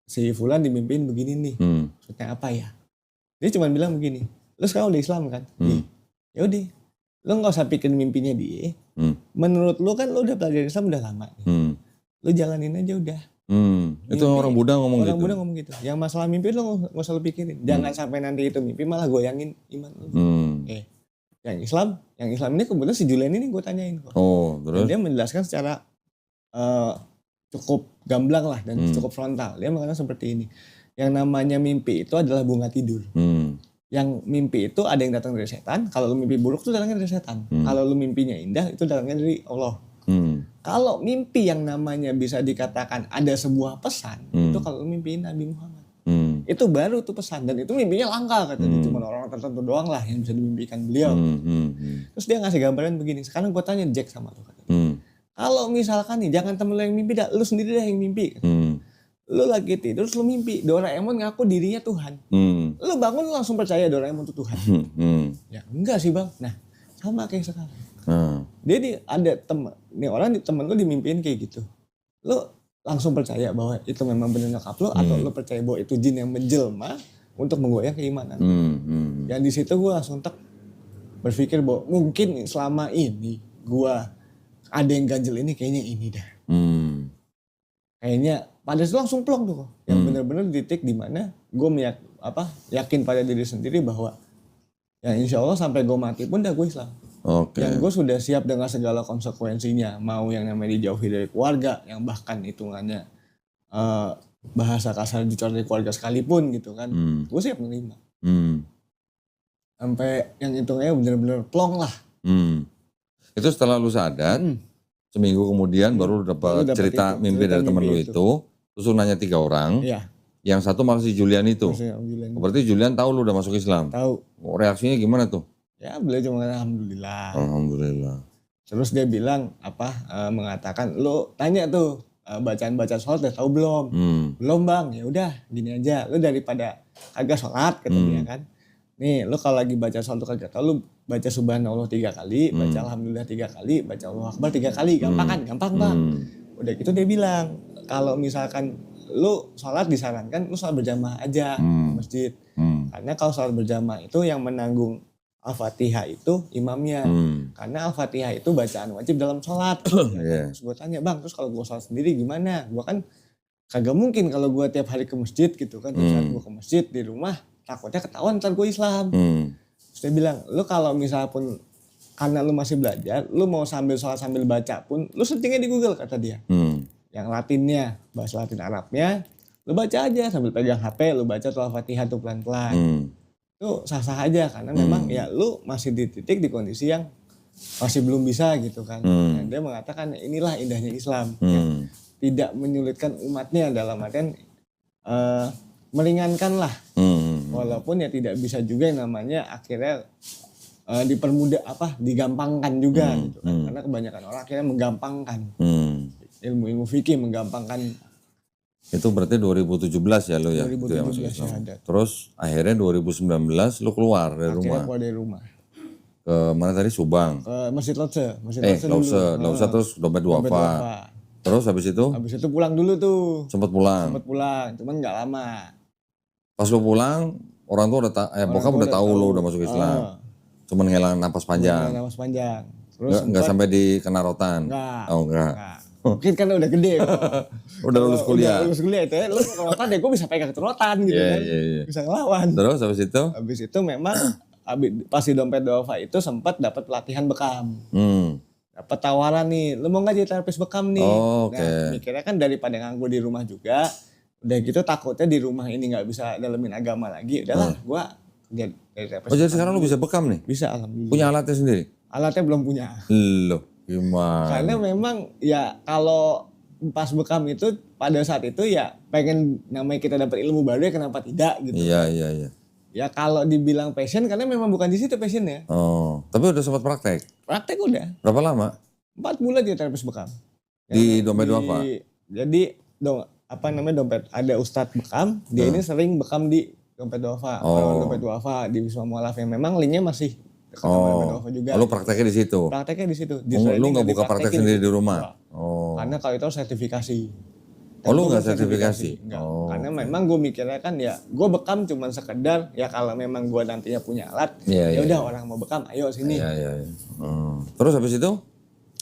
si fulan dimimpiin begini nih. Maksudnya apa ya? Dia cuma bilang begini. Lu sekarang udah Islam kan? Ya udah. Lu enggak usah pikirin mimpinya dia. Menurut lu kan lu udah belajar Islam udah lama nih. Lu jalanin aja udah. Itu orang Buddha ngomong gitu. Orang Buddha ngomong gitu. Yang masalah mimpi lu gak usah lu pikirin. Jangan sampai nanti itu mimpi malah goyangin iman lu. Yang Islam ini kebetulan si Julian ini gue tanyain kok. Terus? Dan dia menjelaskan secara cukup gamblang lah dan cukup frontal. Dia mengatakan seperti ini. Yang namanya mimpi itu adalah bunga tidur. Yang mimpi itu ada yang datang dari setan. Kalau lu mimpi buruk itu datangnya dari setan. Kalau lu mimpinya indah itu datangnya dari Allah. Kalau mimpi yang namanya bisa dikatakan ada sebuah pesan, itu kalau mimpiin Nabi Muhammad. Itu baru tuh pesan, dan itu mimpinya langka katanya. Cuma orang tertentu doang lah yang bisa dimimpikan beliau. Terus dia ngasih gambaran begini, sekarang gue tanya Jack sama lu katanya. Kalau misalkan nih, jangan temen lu yang mimpi dah, lu sendiri dah yang mimpi. Lu lagi tidur, terus lu mimpi Doraemon ngaku dirinya Tuhan. Lu bangun lu langsung percaya Doraemon itu Tuhan. Ya enggak sih bang. Nah sama kayak sekarang. Dia ada temen lu dimimpiin kayak gitu. Lu langsung percaya bahwa itu memang benar nyokap lu, atau lu percaya bahwa itu jin yang menjelma untuk menggoyang keimanan. Yang di situ gue langsung berpikir bahwa mungkin selama ini gue ada yang ganjel ini kayaknya ini dah. kayaknya pada situ langsung plong tuh. Yang bener-bener titik di mana gue yakin pada diri sendiri bahwa ya insya Allah sampai gue mati pun dah gue Islam. Yang gue sudah siap dengan segala konsekuensinya. Mau yang namanya dijauhi dari keluarga, yang bahkan hitungannya bahasa kasar dicor dari keluarga sekalipun gitu kan. Gue siap menerima. Sampai yang hitungnya bener-bener plong lah. Itu setelah lu sadar, seminggu kemudian baru dapat cerita mimpi dari temen lu itu. Terus lu nanya 3 orang. Iya. Yang satu malah si Julian itu. Berarti Julian tahu lu udah masuk Islam? Tahu. Reaksinya gimana tuh? Ya beliau cuma alhamdulillah. Alhamdulillah. Terus dia bilang mengatakan lu tanya tuh bacaan sholat udah tahu belum? Belum bang. Ya udah gini aja. Lu daripada kagak sholat kata dia kan. Nih lu kalau lagi baca sholat tuh kagak tahu, lu baca subhanallah 3 kali, baca alhamdulillah 3 kali, baca Allahu akbar 3 kali. Gampang bang. Udah gitu dia bilang kalau misalkan lu sholat disarankan lu sholat berjamaah aja di masjid. Karena kalau sholat berjamaah itu yang menanggung Al-Fatihah itu imamnya. Karena Al-Fatihah itu bacaan wajib dalam sholat. Terus gue tanya bang, terus kalau gue sholat sendiri gimana? Gue kan kagak mungkin kalau gue tiap hari ke masjid gitu kan. Terus gue ke masjid di rumah takutnya ketahuan ntar gue Islam. Terus dia bilang lu kalau misalnya pun karena lu masih belajar, lu mau sambil sholat sambil baca pun lu searchingnya di Google kata dia. Yang Latinnya, bahasa Latin Arabnya, lu baca aja sambil pegang HP, lu baca tuh Al-Fatihah tuh pelan-pelan. Itu sah-sah aja karena memang ya lu masih di titik di kondisi yang masih belum bisa gitu kan. Nah, dia mengatakan inilah indahnya Islam. Ya, tidak menyulitkan umatnya dalam artian meringankan lah. Walaupun ya tidak bisa juga yang namanya akhirnya dipermudah digampangkan juga gitu kan. Karena kebanyakan orang akhirnya menggampangkan. Ilmu fikih menggampangkan. Itu berarti 2017 ya lo ya? 2017 ya ada. Terus akhirnya 2019 lo keluar dari rumah? Akhirnya keluar dari rumah. Ke mana tadi? Subang? Ke Masjid Lause. Lause terus dompet duafa. Terus habis itu? Habis itu pulang dulu tuh. Sempat pulang? Sempat pulang, cuman gak lama. Pas lo pulang, orang tuh bokap udah tahu lo udah masuk Islam. Cuman ngelang napas panjang? Napas panjang. Terus nggak sampai di kena rotan? Enggak. Oh enggak. Mungkin kan udah gede. Udah lulus kuliah. Udah lulus kuliah itu ya, lu rotan deh gue bisa pegang rotan gitu kan. Bisa ngelawan. Terus habis itu? Habis itu memang pas di dompet duafa itu sempat dapat pelatihan bekam. Dapat tawaran nih, lu mau nggak jadi terapis bekam nih? Nah, mikirnya kan daripada nganggur di rumah juga, udah gitu takutnya di rumah ini nggak bisa dalemin agama lagi. Udahlah, gue jadi terapis. Jadi sekarang lu bisa bekam nih? Bisa, alhamdulillah. Punya alatnya sendiri? Alatnya belum punya. Loh, gimana? Karena memang ya kalau pas bekam itu pada saat itu ya pengen namanya kita dapat ilmu baru ya kenapa tidak gitu. Iya. Ya kalau dibilang passion karena memang bukan di situ passionnya. Oh, tapi udah sempat praktek? Praktek udah. Berapa lama? 4 bulan jadi terapis bekam. Di dompet duafa? Jadi dompet ada Ustadz bekam, dia ini sering bekam di dompet duafa. Dompet duafa di Wisma Mualaf yang memang linknya masih dekat sama dompet duafa juga. Lu prakteknya di situ? Prakteknya di situ. Lu nggak buka praktek sendiri di rumah? Karena kalau itu sertifikasi. Lu nggak sertifikasi? Enggak. Karena memang gue mikirnya kan ya gue bekam cuma sekedar ya kalau memang gue nantinya punya alat ya udah orang mau bekam ayo sini. Iya. Terus habis itu?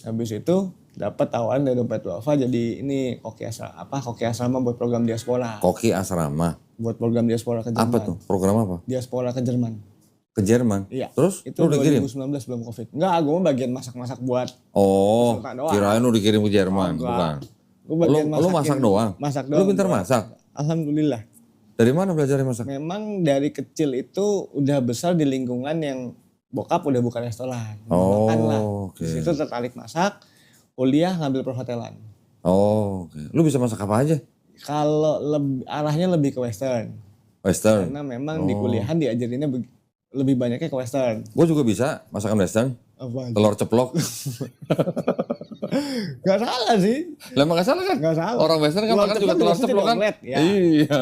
Habis itu dapat tawaran dari dompet duafa jadi ini koki asrama buat program diaspora. Koki asrama? Buat program diaspora ke Jerman. Apa tuh? Program apa? Diaspora ke Jerman. Ke Jerman? Iya. Terus itu lu udah kirim? 2019 belum covid. Enggak, gue bagian masak-masak buat. Oh, kirain lu dikirim ke Jerman, bukan? Lu masak doang? Masak doang. Lu pintar masak? Alhamdulillah. Dari mana belajar masak? Memang dari kecil itu udah besar di lingkungan yang bokap udah buka restoran. Makan lah. Di situ tertarik masak, kuliah ngambil perhotelan. Lu bisa masak apa aja? Kalau arahnya lebih ke western. Western? Karena memang di kuliahan diajarinnya lebih banyaknya ke western. Gue juga bisa masakan western. Apa? Telur ceplok. Gak salah sih. Lah emang gak salah kan? Gak salah. Orang western kan makan juga telur ceplok kan? Ya. Iya.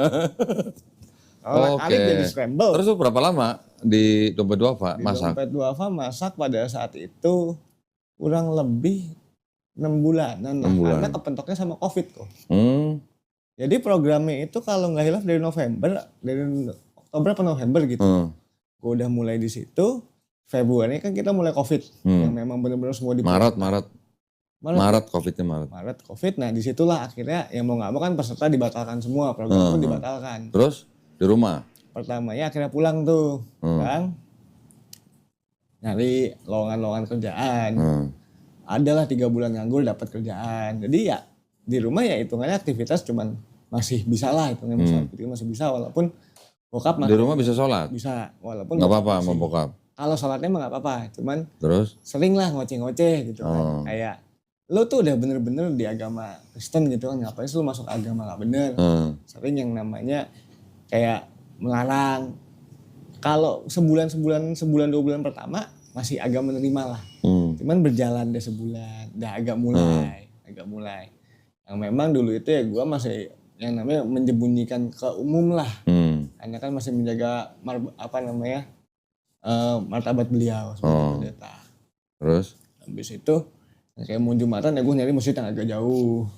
Oke. Jadi scramble. Terus lu berapa lama di dompet duafa masak? Di dompet duafa masak pada saat itu kurang lebih 6 bulanan lah. Karena kepentoknya sama covid kok. Jadi programnya itu kalau nggak hilaf dari Oktober atau November gitu. Gue udah mulai di situ. Februari kan kita mulai covid yang memang benar-benar semua Maret. Maret Covidnya Maret. Maret Covid. Nah disitulah akhirnya yang mau nggak mau kan peserta dibatalkan semua, program pun dibatalkan. Terus di rumah? Pertamanya akhirnya pulang tuh, pulang nyari lowongan kerjaan. Adalah 3 bulan nganggur dapat kerjaan. Jadi ya di rumah ya hitungannya aktivitas cuman masih bisa lah, hitungnya masih bisa walaupun bokap di rumah bisa sholat? Bisa, walaupun nggak apa-apa sama bokap? Kalau sholatnya mah nggak apa-apa, cuman terus sering lah ngoceh-ngoceh gitu kan. Kayak lo tuh udah bener-bener di agama Kristen gitu kan, ngapain sih lo masuk agama nggak bener. Sering yang namanya kayak melarang. Kalau sebulan 2 bulan pertama masih agak menerima lah. Cuman berjalan deh sebulan, udah agak mulai. Yang memang dulu itu ya gue masih yang namanya menyembunyikan ke umum lah. Karena kan masih menjaga martabat beliau sebagai pendeta. Terus? Habis itu kayak mau Jumatan ya gue nyari masjid yang agak jauh.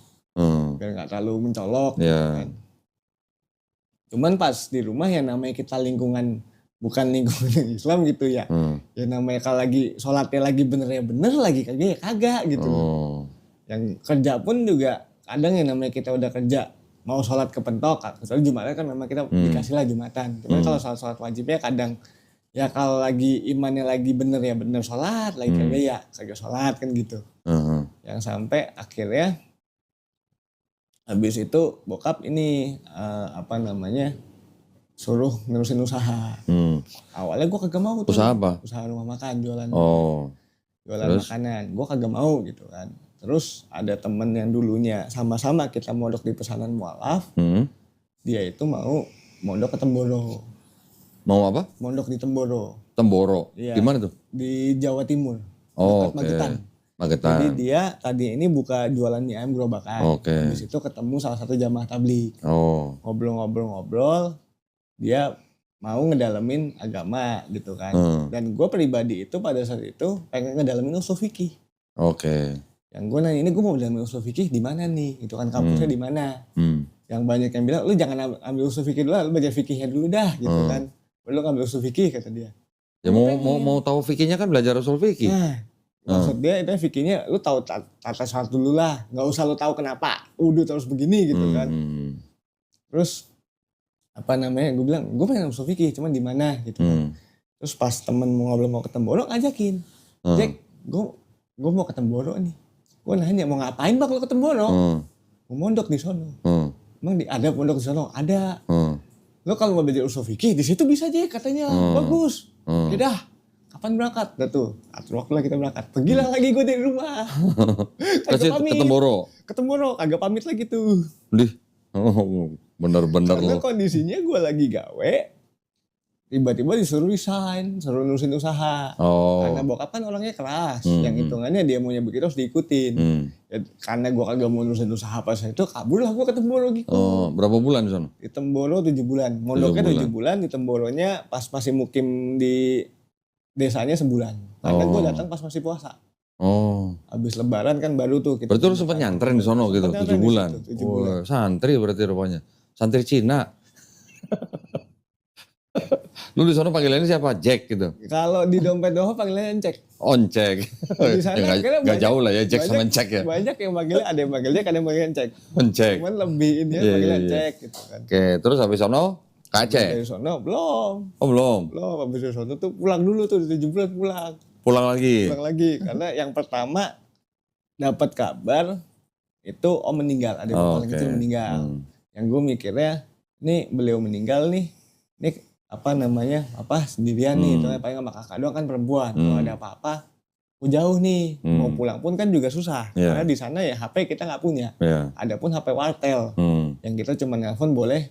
Biar gak terlalu mencolok. Kan. Cuman pas di rumah ya namanya kita lingkungan bukan lingkungan Islam gitu ya. Ya namanya kalau lagi sholatnya lagi bener lagi kagak ya kagak gitu. Yang kerja pun juga kadang yang namanya kita udah kerja mau sholat kepentok. Kecuali Jumatnya kan memang kita dikasih lah Jumatan. Cuman kalau sholat wajibnya kadang ya kalau lagi imannya lagi bener ya bener sholat. Lagi kagak ya kagak sholat kan gitu. Yang sampai akhirnya habis itu bokap ini suruh nerusin usaha. Awalnya gue kagak mau tuh. Usaha apa? Usaha rumah makan, jualan Terus? makanan. Gue kagak mau gitu kan. Terus ada temen yang dulunya sama-sama kita mondok di pesanan mualaf. Dia itu mau mondok ke Temboro. Mau apa? Mondok di Temboro. Temboro? Iya. Di mana tuh? Di Jawa Timur. Dekat Magetan. Jadi dia tadi ini buka jualan mie ayam gerobakan. Habis itu ketemu salah satu jamaah tabligh. Ngobrol-ngobrol. Dia mau ngedalamin agama gitu kan. Dan gue pribadi itu pada saat itu pengen ngedalamin usul fikih. Yang gue nanya ini gue mau ngedalamin usul fikih di mana nih? Itu kan kampusnya di mana? Yang banyak yang bilang lu jangan ambil usul fikih dulu, lu belajar fikihnya dulu dah gitu kan. Lu ngambil usul fikih kata dia. Ya mau tahu fikihnya kan belajar usul fikih. Nah, maksud dia itu fikihnya lu tahu tata syahad dulu lah. Nggak usah lu tahu kenapa wudu terus begini gitu kan. Terus gue bilang gue pengen usul fikih cuman di mana gitu kan. Terus pas temen mau ke Temboro ngajakin, Jack gue mau ke Temboro nih. Gue nanya mau ngapain bang lo ke Temboro? Mau mondok di sono. Emang ada pondok di sono? Ada. Lo kalau mau belajar usul fikih di situ bisa aja katanya bagus. Ya dah, kapan berangkat? Dah tuh, atur waktu lah kita berangkat. Pergilah lagi gue dari rumah. Terus ke Temboro? Ke Temboro, agak pamit lagi tuh. Bener-bener karena lo. Kondisinya gue lagi gawe, tiba-tiba disuruh resign, suruh nurusin usaha. Karena bokap kan orangnya keras, yang hitungannya dia maunya begitu harus diikutin. Ya, karena gue kagak mau nurusin usaha pas itu, kabur lah gue ke Temboro gitu. Berapa bulan di sana? Di Temboro 7 bulan, mondoknya 7 bulan, di Temboronya pas masih mukim di desanya sebulan. Karena gue datang pas masih puasa. Habis lebaran kan baru tuh. Berarti lu sempat nyantren di sono gitu, 7 bulan? 7 bulan. Santri berarti rupanya. Santri Cina. Lu di sono panggilannya siapa? Jack gitu? Kalau di dompet doho panggilannya Encek. Oncek. Di sana gak jauh lah ya Jack sama Encek ya. Banyak yang manggilnya, ada yang manggil Jack, ada yang manggil Encek. Oncek. Cuman lebih ini panggilan Encek gitu kan. Oke, terus habis sono ke Aceh? Dari sono belum. Belum? Belum, habis dari sono tuh pulang dulu tuh, 7 bulan pulang. Pulang lagi? Pulang lagi, karena yang pertama dapat kabar itu om meninggal, ada yang paling kecil meninggal. Yang gue mikirnya, nih beliau meninggal nih sendirian nih, itu paling sama kakak doang kan perempuan. Kalau ada apa-apa, jauh nih, mau pulang pun kan juga susah. Karena di sana ya HP kita nggak punya. Adapun HP wartel, yang kita cuma nelpon boleh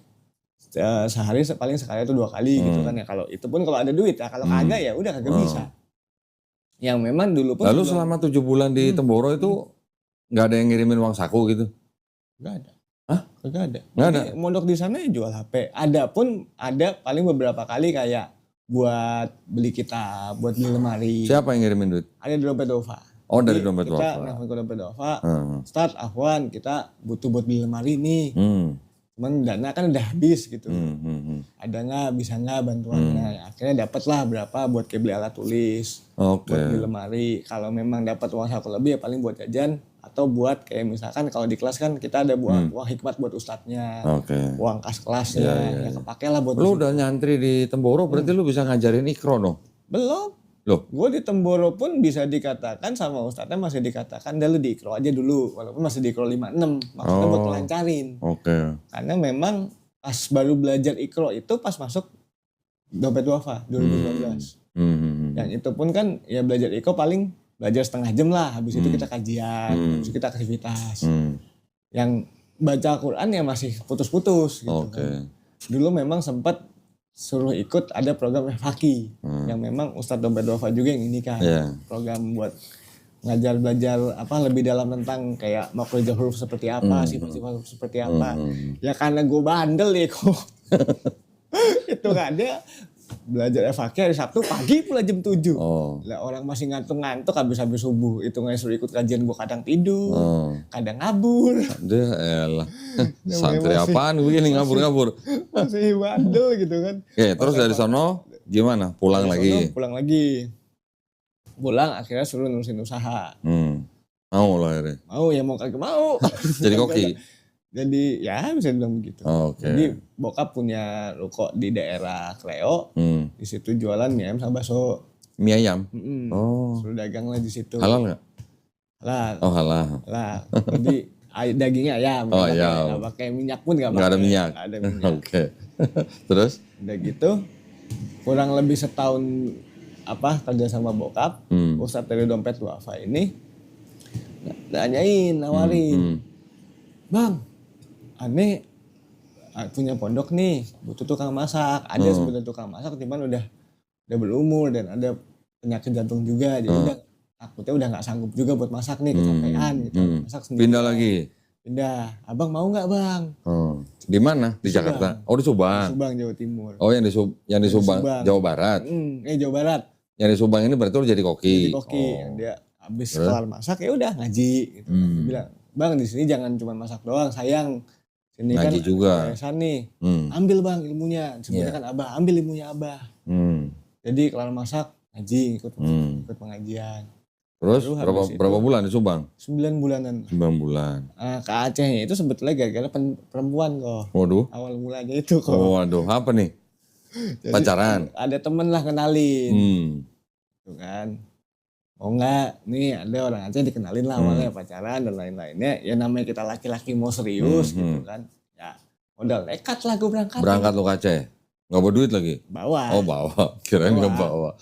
sehari paling sekali atau 2 kali gitu kan ya. Kalau itu pun kalau ada duit ya, kalau kagak ya udah kagak bisa. Yang memang dulu pun. Lalu selama 7 bulan di Temboro itu nggak ada yang ngirimin uang saku gitu? Nggak ada. Hah? Nggak ada. Nggak ada? Mondok di sana ya jual HP. Ada paling beberapa kali kayak buat beli kitab, buat beli lemari. Siapa yang ngirimin duit? Ada di dompet Dova. Dari dompet Dova. Kita nelfon ke dompet Dova. Start Afwan, kita butuh buat beli lemari nih. Cuman dana kan udah habis gitu. Ada nggak, bisa nggak bantuannya? Akhirnya dapat lah berapa buat kayak beli alat tulis, buat beli lemari. Kalau memang dapat uang saku lebih ya paling buat jajan atau buat kayak misalkan kalau di kelas kan kita ada buat uang hikmat buat ustadznya, uang kas kelasnya, ya kepake lah buat. Lu udah nyantri di Temboro, berarti lu bisa ngajarin Iqro dong? Belum. Loh, gue di Temboro pun bisa dikatakan sama ustadznya masih dikatakan, dah lu di Iqro aja dulu, walaupun masih di Iqro 56, maksudnya buat ngelancarin. Karena memang pas baru belajar Iqro itu pas masuk Dompet Duafa 2019. Yang itu pun kan ya belajar Iqro paling belajar setengah jam lah, habis itu kita kajian, habis itu kita aktivitas. Yang baca Al-Quran ya masih putus-putus gitu kan. Dulu memang sempat suruh ikut ada program FHQ yang memang Ustadz Dompet Duafa juga yang ini kan. Program buat ngajar belajar lebih dalam tentang kayak makhraj huruf seperti apa, sifat-sifat huruf seperti apa. Ya karena gue bandel ya kok. Itu kan dia belajar FHQ hari Sabtu pagi pula jam 7. Lah orang masih ngantuk-ngantuk habis subuh. Itu nggak suruh ikut kajian, gue kadang tidur, kadang ngabur. Elah. Santri apaan gue ini ngabur-ngabur. Masih bandel gitu kan. Terus dari sono gimana? Pulang lagi? Pulang akhirnya suruh nurusin usaha. Mau lo akhirnya? Mau ya mau kagak mau. Jadi koki? Jadi ya bisa bilang begitu. Jadi bokap punya ruko di daerah Kleo. Di situ jualan mie ayam sama bakso. Mie ayam? Suruh dagang lah di situ. Halal nggak? Halal. Halal. Jadi dagingnya ayam. Nggak pakai minyak pun nggak pakai. Nggak ada minyak. Nggak ada minyak. Terus? Udah gitu kurang lebih setahun kerja sama bokap. Ustadz dari Dompet Duafa ini nawarin. Bang, aneh punya pondok nih, butuh tukang masak. Ada sebenarnya tukang masak, cuman udah berumur dan ada penyakit jantung juga. Jadi takutnya udah nggak sanggup juga buat masak nih, kecapean gitu. Masak sendiri. Pindah lagi? Pindah. Abang mau nggak bang? Di mana? Di Jakarta? Di Subang? Di Subang, Jawa Timur. Yang di Subang, Jawa Barat? Jawa Barat. Yang di Subang ini berarti lu jadi koki? Jadi koki. Dia habis kelar masak ya udah ngaji. Gitu. Dia bilang, bang di sini jangan cuma masak doang, sayang. Sini ngaji kan juga. Nih. Ambil bang ilmunya. Sebenarnya kan abah, ambil ilmunya abah. Jadi kelar masak, ngaji, ikut pengajian. Terus berapa bulan di Subang? 9 bulanan. 9 bulan. Ke Acehnya itu sebetulnya gara-gara perempuan kok. Waduh. Awal mulanya itu kok. Waduh, apa nih? Jadi, pacaran? Ada temen lah kenalin. Tuh kan. Oh enggak, nih ada orang Aceh dikenalin lah awalnya pacaran dan lain-lainnya. Ya namanya kita laki-laki mau serius gitu kan. Ya modal nekat lah gue berangkat. Berangkat lo ke Aceh? Gak bawa duit lagi? Bawa. Bawa, kirain gak bawa.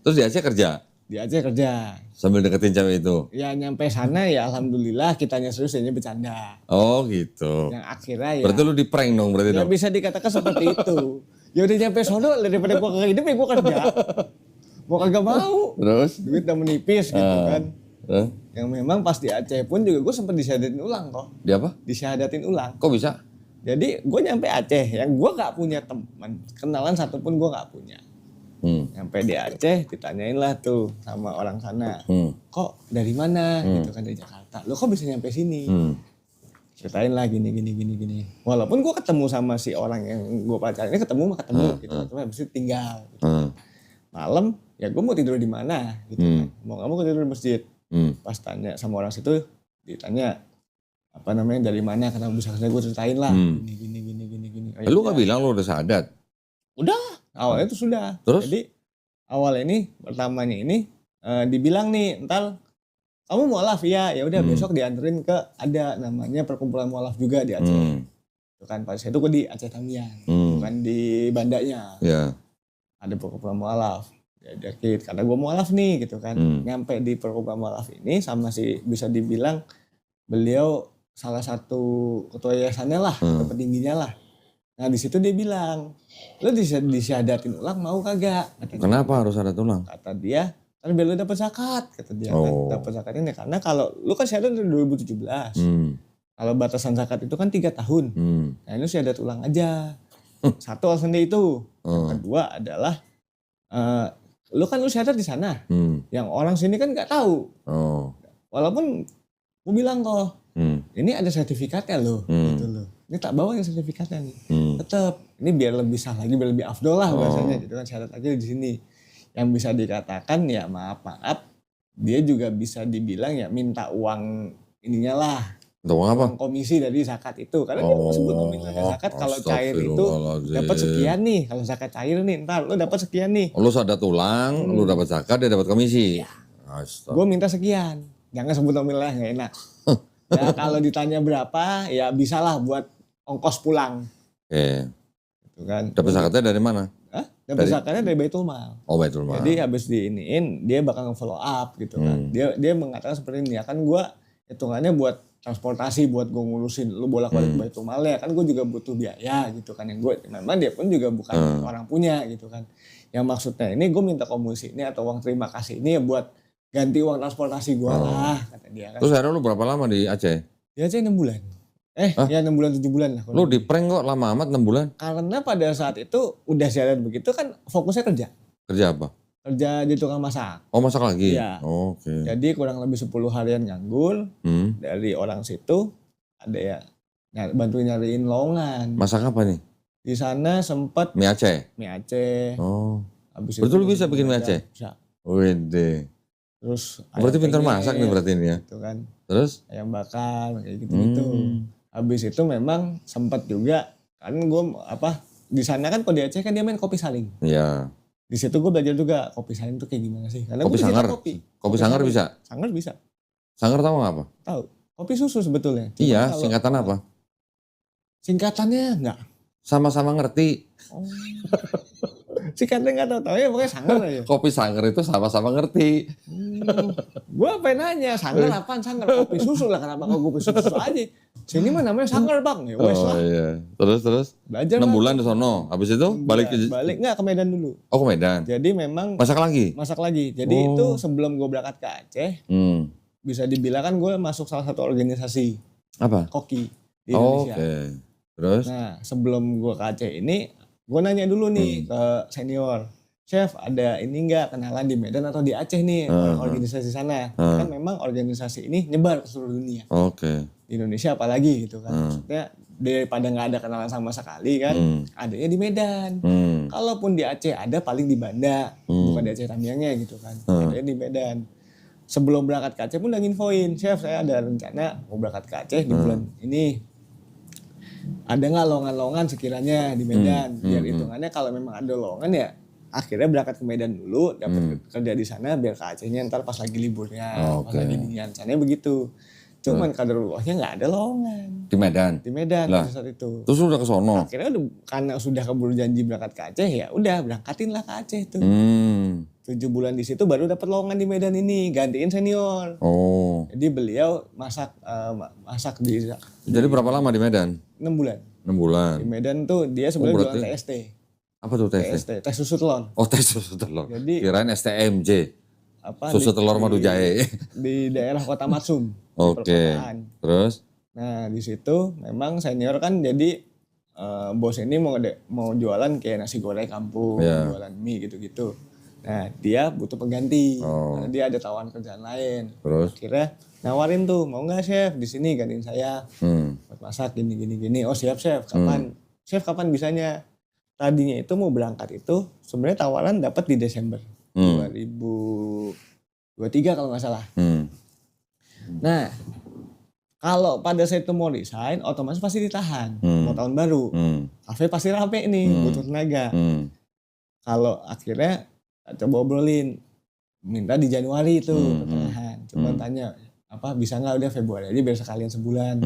Terus di Aceh kerja? Di Aceh kerja. Sambil deketin cewek itu? Ya nyampe sana ya alhamdulillah kitanya serius ya bercanda. Gitu. Yang akhirnya ya. Berarti lu di prank dong berarti dong? Ya bisa dikatakan seperti itu. Ya udah nyampe sono daripada gue kagak hidup ya gue kerja. Gue kagak mau. Terus? Duit udah menipis gitu kan. Yang memang pas di Aceh pun juga gue sempat disyahadatin ulang kok. Di apa? Disyahadatin ulang. Kok bisa? Jadi gue nyampe Aceh yang gue gak punya teman. Kenalan satupun gue gak punya. Nyampe di Aceh ditanyain lah tuh sama orang sana. Kok dari mana? Gitu kan dari Jakarta. Lo kok bisa nyampe sini? Ceritain lah gini. Walaupun gue ketemu sama si orang yang gue pacarin ini ketemu gitu. Cuma habis itu tinggal. Gitu. Malam ya gue mau tidur di mana gitu kan. Mau gak mau gue tidur di masjid. Pas tanya sama orang situ ditanya dari mana kenapa bisa kesana, gue ceritain lah gini. Lu gak bilang lu udah syahadat? Udah, awalnya itu sudah. Terus? Jadi awal ini pertamanya ini dibilang nih, entar kamu mualaf ya udah besok dianterin ke ada namanya perkumpulan mualaf juga di Aceh. Itu kan pas itu gue di Aceh Tamiang, bukan di Bandanya. Ada perkumpulan mualaf. Jadi karena gue mualaf nih gitu kan. Nyampe di perkumpulan mualaf ini sama si bisa dibilang beliau salah satu ketua yayasannya lah, atau petingginya lah. Nah di situ dia bilang, lo disyahadatin ulang mau kagak? Kenapa harus syahadat ulang? Kata dia, kan biar lo dapet zakat. Kata dia, dapat zakat ini karena kalau lo kan syahadat dari 2017. Kalau batasan zakat itu kan 3 tahun. Nah ini syahadat ulang aja. Satu alasan dia itu. Yang kedua adalah, lo kan lo syahadat di sana. Yang orang sini kan nggak tahu. Walaupun gue bilang kok, ini ada sertifikatnya lo, gitu lo. Ini tak bawa yang sertifikatnya nih. Tetap ini biar lebih sah lagi, biar lebih afdol lah bahasanya gitu kan, syarat aja di sini. Yang bisa dikatakan ya maaf dia juga bisa dibilang ya minta uang ininya lah. Untuk apa? Komisi dari zakat itu. Karena dia sebut nominalnya zakat kalau cair itu dapat sekian nih. Kalau zakat cair nih, ntar lu dapat sekian nih. Lu ada tulang, lu dapat zakat, dia dapat komisi. Ya. Gue minta sekian. Jangan sebut nominalnya, nggak enak. Ya kalau ditanya berapa, ya bisalah buat ongkos pulang. Oke. Gitu kan. Dapat zakatnya dari mana? Dapat zakatnya dari Baitul Mal. Oh, Baitul Mal. Jadi habis diiniin, dia bakal nge-follow up gitu kan. Dia mengatakan seperti ini, ya kan gue hitungannya buat transportasi, buat gue ngurusin lu bolak-balik Baitul Mal ya kan, gue juga butuh biaya gitu kan. Yang gue memang dia pun juga bukan orang punya gitu kan. Yang maksudnya ini gue minta komisi ini atau uang terima kasih ini ya buat ganti uang transportasi gue lah kata dia kan. Terus akhirnya lu berapa lama di Aceh? Di Aceh 6 bulan. Ya 6 bulan 7 bulan lah. Lu di prank kok lama amat 6 bulan? Karena pada saat itu udah siaran begitu kan fokusnya kerja. Kerja apa? Kerja di tukang masak. Oh, masak lagi? Iya. Oke. Jadi kurang lebih 10 harian nganggur. Dari orang situ ada ya bantuin nyariin lowongan. Masak apa nih? Di sana sempat mie Aceh. Mie Aceh. Oh. Habis betul bisa bikin mie Aceh? Bisa. Wede. Terus berarti pintar masak nih berarti ini ya. Gitu kan. Terus? Ayam bakar kayak gitu-gitu. Habis itu memang sempat juga kan gue di sana kan kalau di Aceh kan dia main kopi saling. Iya. Di situ gue belajar juga kopi saling itu kayak gimana sih? Karena kopi sangar. Kopi sangar bisa? Sangar bisa. Sangar tahu nggak apa? Tahu. Kopi susu sebetulnya. Cuma iya, singkatan apa? Singkatannya enggak. Sama-sama ngerti. Oh. Singkatnya nggak tahu ya pokoknya sangar aja. Kopi sangar itu sama-sama ngerti. Gue pengen nanya sangar apaan sangar? Kopi susu lah, kenapa kau kopi susu aja? Sini mah namanya sangar bang. Ya wes lah. Iya. Terus. Belajar 6 bulan di sono. Habis itu balik nggak ke Medan dulu. Oh ke Medan. Jadi memang masak lagi. Jadi itu sebelum gue berangkat ke Aceh, bisa dibilang kan gue masuk salah satu organisasi. Apa? Koki di Indonesia. Oke. Terus? Nah sebelum gue ke Aceh ini, gue nanya dulu nih ke senior, chef ada ini nggak kenalan di Medan atau di Aceh nih organisasi sana. Kan memang organisasi ini nyebar ke seluruh dunia. Oke. Di Indonesia apalagi gitu kan. Maksudnya daripada nggak ada kenalan sama sekali kan, adanya di Medan. Kalaupun di Aceh ada paling di Banda, bukan di Aceh Tamiangnya gitu kan. Adanya di Medan. Sebelum berangkat ke Aceh pun udah nginfoin, chef saya ada rencana mau berangkat ke Aceh di bulan ini. Ada nggak lowongan-lowongan sekiranya di Medan? Biar hitungannya kalau memang ada lowongan ya akhirnya berangkat ke Medan dulu, dapat kerja di sana biar ke Acehnya ntar pas lagi liburnya, pas lagi dingin. Caranya begitu. Cuman kaderulahnya nggak ada lowongan. Di Medan? Di Medan pada saat itu. Terus udah ke sono? Akhirnya karena sudah keburu janji berangkat ke Aceh ya udah berangkatin lah ke Aceh tuh. 7 bulan di situ baru dapat lowongan di Medan ini, gantiin senior. Oh. Jadi beliau masak di. Jadi berapa lama di Medan? 6 bulan. 6 bulan. Di Medan tuh dia sebenarnya jualan TST. Apa tuh TST? Teh susu telur. Oh, teh susu telur. Jadi kirain STMJ. Susu telur madu jahe. Di daerah Kota Matsum. Oke. Terus? Nah, di situ memang senior kan jadi bos ini mau jualan kayak nasi goreng kampung, jualan mie gitu-gitu. Nah, dia butuh pengganti. Karena dia ada tawaran kerjaan lain. Terus? Akhirnya nawarin tuh, mau nggak chef di sini gantiin saya buat masak gini. Oh siap chef, kapan? Chef kapan bisanya? Tadinya itu mau berangkat itu sebenarnya tawaran dapat di Desember 2023 kalau nggak salah. Nah, kalau pada saat itu mau resign, otomatis pasti ditahan. Mau tahun baru, kafe pasti rame nih, butuh tenaga. Kalau akhirnya coba obrolin, minta di Januari itu pertengahan. Coba tanya, bisa nggak udah Februari aja biar sekalian sebulan.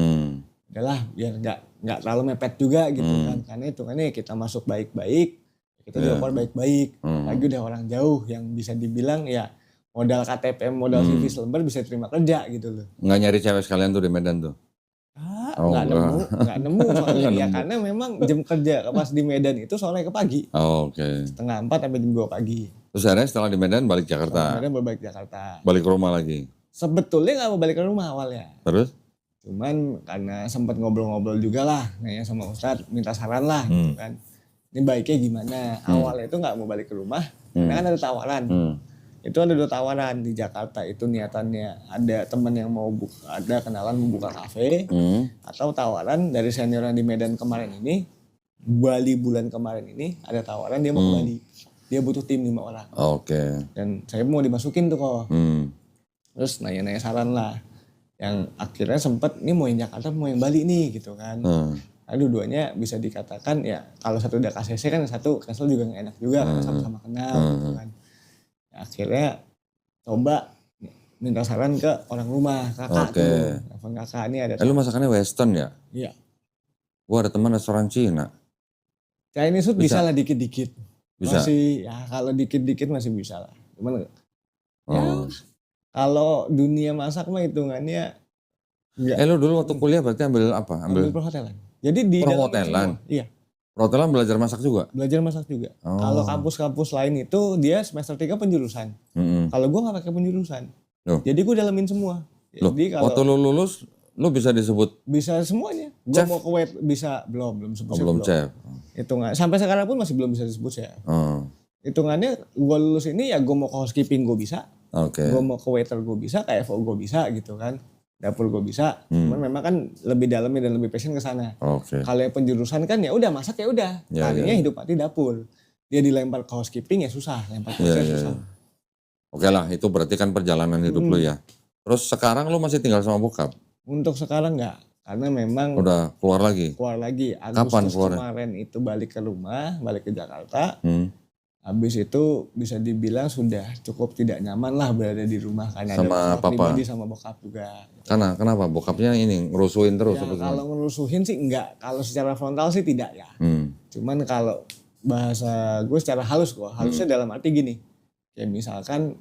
Udahlah biar nggak terlalu mepet juga gitu kan. Karena itu kan kita masuk baik-baik, kita juga keluar baik-baik. Lagi udah orang jauh yang bisa dibilang ya modal KTP, modal CV selembar bisa terima kerja gitu loh. Nggak nyari cewek sekalian tuh di Medan tuh? Nggak nemu soalnya ya karena memang jam kerja pas di Medan itu sore ke pagi. Oke. 3:30 sampai jam 2 pagi. Terus akhirnya setelah di Medan balik Jakarta? Medan balik Jakarta. Balik ke rumah lagi? Sebetulnya nggak mau balik ke rumah awalnya. Terus? Cuman karena sempat ngobrol-ngobrol juga lah, nanya sama Ustadz, minta saran lah gitu kan. Ini baiknya gimana? Awalnya itu nggak mau balik ke rumah, karena kan ada tawaran. Itu ada 2 tawaran di Jakarta itu niatannya ada teman yang mau ada kenalan mau buka kafe, atau tawaran dari senior yang di Medan kemarin ini, Bali bulan kemarin ini ada tawaran dia mau ke Bali. Dia butuh tim 5 orang. Oke. Dan saya mau dimasukin tuh kok. Terus nanya-nanya saran lah. yang akhirnya sempet nih mau yang Jakarta mau yang Bali nih gitu kan. Nah, dua-duanya bisa dikatakan ya kalau satu udah KCC kan satu cancel juga gak enak juga kan sama-sama kenal gitu kan. Ya, akhirnya coba minta saran ke orang rumah, kakak tuh. Telepon kakak ini ada. Lu masakannya Western ya? Iya. Gua ada teman restoran Cina. Chinese food bisa lah dikit-dikit. Bisa? Masih ya kalau dikit-dikit masih bisa lah. Cuman ya kalau dunia masak mah hitungannya enggak. Lu dulu waktu kuliah berarti ambil apa? Ambil perhotelan. Jadi di perhotelan? Iya. Perhotelan belajar masak juga? Belajar masak juga. Kalau kampus-kampus lain itu dia semester 3 penjurusan. Kalau gue gak pakai penjurusan. Jadi gue dalamin semua. Jadi kalau waktu lu lulus, lu bisa disebut? Bisa semuanya. Gue mau ke wait bisa belum sebut chef. Belum chef. Hitungan sampai sekarang pun masih belum bisa disebut chef. Hitungannya gue lulus ini ya gue mau ke housekeeping gue bisa. Gue mau ke waiter gue bisa, ke FO gue bisa gitu kan. Dapur gue bisa. Cuman memang kan lebih dalamnya dan lebih passion ke sana. Kalau yang penjurusan kan ya udah masak ya udah. Tadinya hidup mati dapur. Dia dilempar ke housekeeping ya susah, lempar ke chef susah. Oke lah, itu berarti kan perjalanan hidup lu ya. Terus sekarang lu masih tinggal sama bokap? Untuk sekarang enggak, karena memang udah keluar lagi. Agustus kemarin itu balik ke rumah, balik ke Jakarta. Habis itu bisa dibilang sudah cukup tidak nyaman lah berada di rumah karena sama ada papa pribadi sama bokap juga. Karena kenapa? Bokapnya ini ngerusuhin terus? Ya, kalau ngerusuhin sih enggak, kalau secara frontal sih tidak ya. Cuman kalau bahasa gue secara halus kok, halusnya dalam arti gini. Kayak misalkan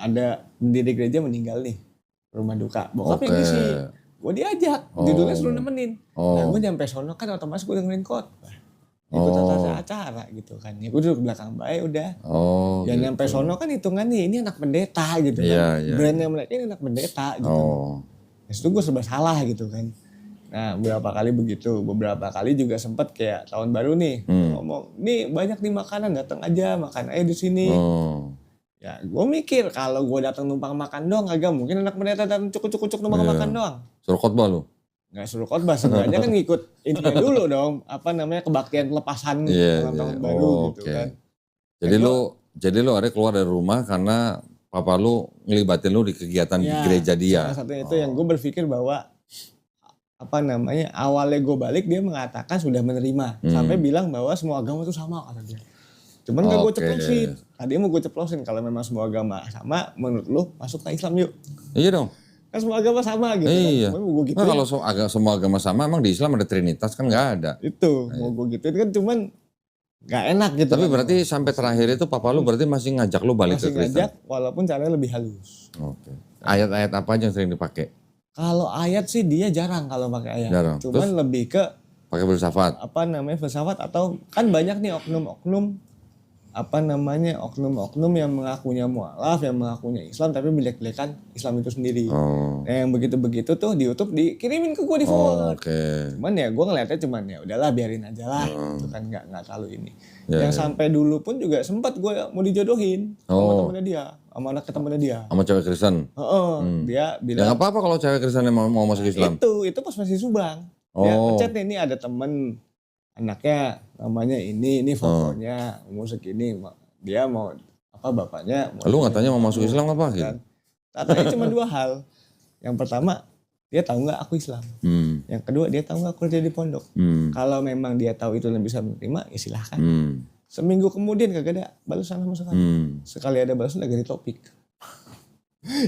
ada pendiri gereja meninggal nih, rumah duka. Bokapnya ngisi, gue diajak, judulnya suruh nemenin. Nah gue nyampe sono kan otomatis gue dengerin khotbah. Ikut acara gitu kan. Ya gue duduk belakang baik udah. Ya gitu. Nyampe sono kan hitungannya ini anak pendeta gitu kan. Brandnya mereka ini anak pendeta gitu. Ya itu gue serba salah gitu kan. Nah beberapa kali begitu. Beberapa kali juga sempet kayak tahun baru nih. Ngomong, nih banyak nih makanan datang aja. Makan aja di sini. Ya gue mikir kalau gue datang numpang makan doang agak mungkin anak pendeta datang cukup numpang makan doang. Suruh khotbah lu? Nggak suruh khotbah, sebenarnya kan ngikut ininya dulu dong, apa namanya kebaktian pelepasan tahun baru gitu kan. Jadi lu akhirnya keluar dari rumah karena papa lu ngelibatin lu di kegiatan di gereja dia. Salah satunya itu yang gue berpikir bahwa apa namanya awalnya gue balik dia mengatakan sudah menerima sampai bilang bahwa semua agama itu sama kata dia. Cuman gak gue ceplosin. Tadi mau gue ceplosin kalau memang semua agama sama, menurut lu masuk ke Islam yuk. Iya dong. Kan semua agama sama gitu. Iya. Kan. Mau gue nah, kalau semua agama sama emang di Islam ada Trinitas kan gak ada. Itu mau gue gituin kan cuman gak enak gitu. Tapi kan. Berarti sampai terakhir itu papa lu berarti masih ngajak lu balik ke Kristen? Masih ngajak walaupun caranya lebih halus. Ayat-ayat apa aja yang sering dipakai? Kalau ayat sih dia jarang kalau pakai ayat. Jarang. Cuman terus, lebih ke pakai filsafat. Apa namanya filsafat atau kan banyak nih oknum-oknum apa namanya oknum-oknum yang mengakunya mualaf, yang mengakunya Islam tapi melek-lekan Islam itu sendiri. Nah, yang begitu-begitu tuh di YouTube dikirimin ke gue di forward. Cuman ya gue ngeliatnya cuman ya udahlah biarin aja lah. Itu kan nggak terlalu ini. Yang sampai dulu pun juga sempat gue mau dijodohin sama temennya dia, sama anak temennya dia. Sama cewek Kristen. Dia bilang. Ya nggak apa-apa kalau cewek Kristen yang mau masuk Islam. Itu pas masih Subang. Dia ngechat nih, ini ada temen anaknya namanya ini fotonya umur segini, dia mau apa bapaknya mau. Lu nggak tanya mau masuk Islam apa gitu? Katanya cuma 2 hal. Yang pertama dia tahu nggak aku Islam. Yang kedua dia tahu nggak aku kerja di pondok. Kalau memang dia tahu itu dan bisa menerima ya silahkan. Seminggu kemudian kagak ada balasan sama sekali. Sekali ada balasan lagi di topik.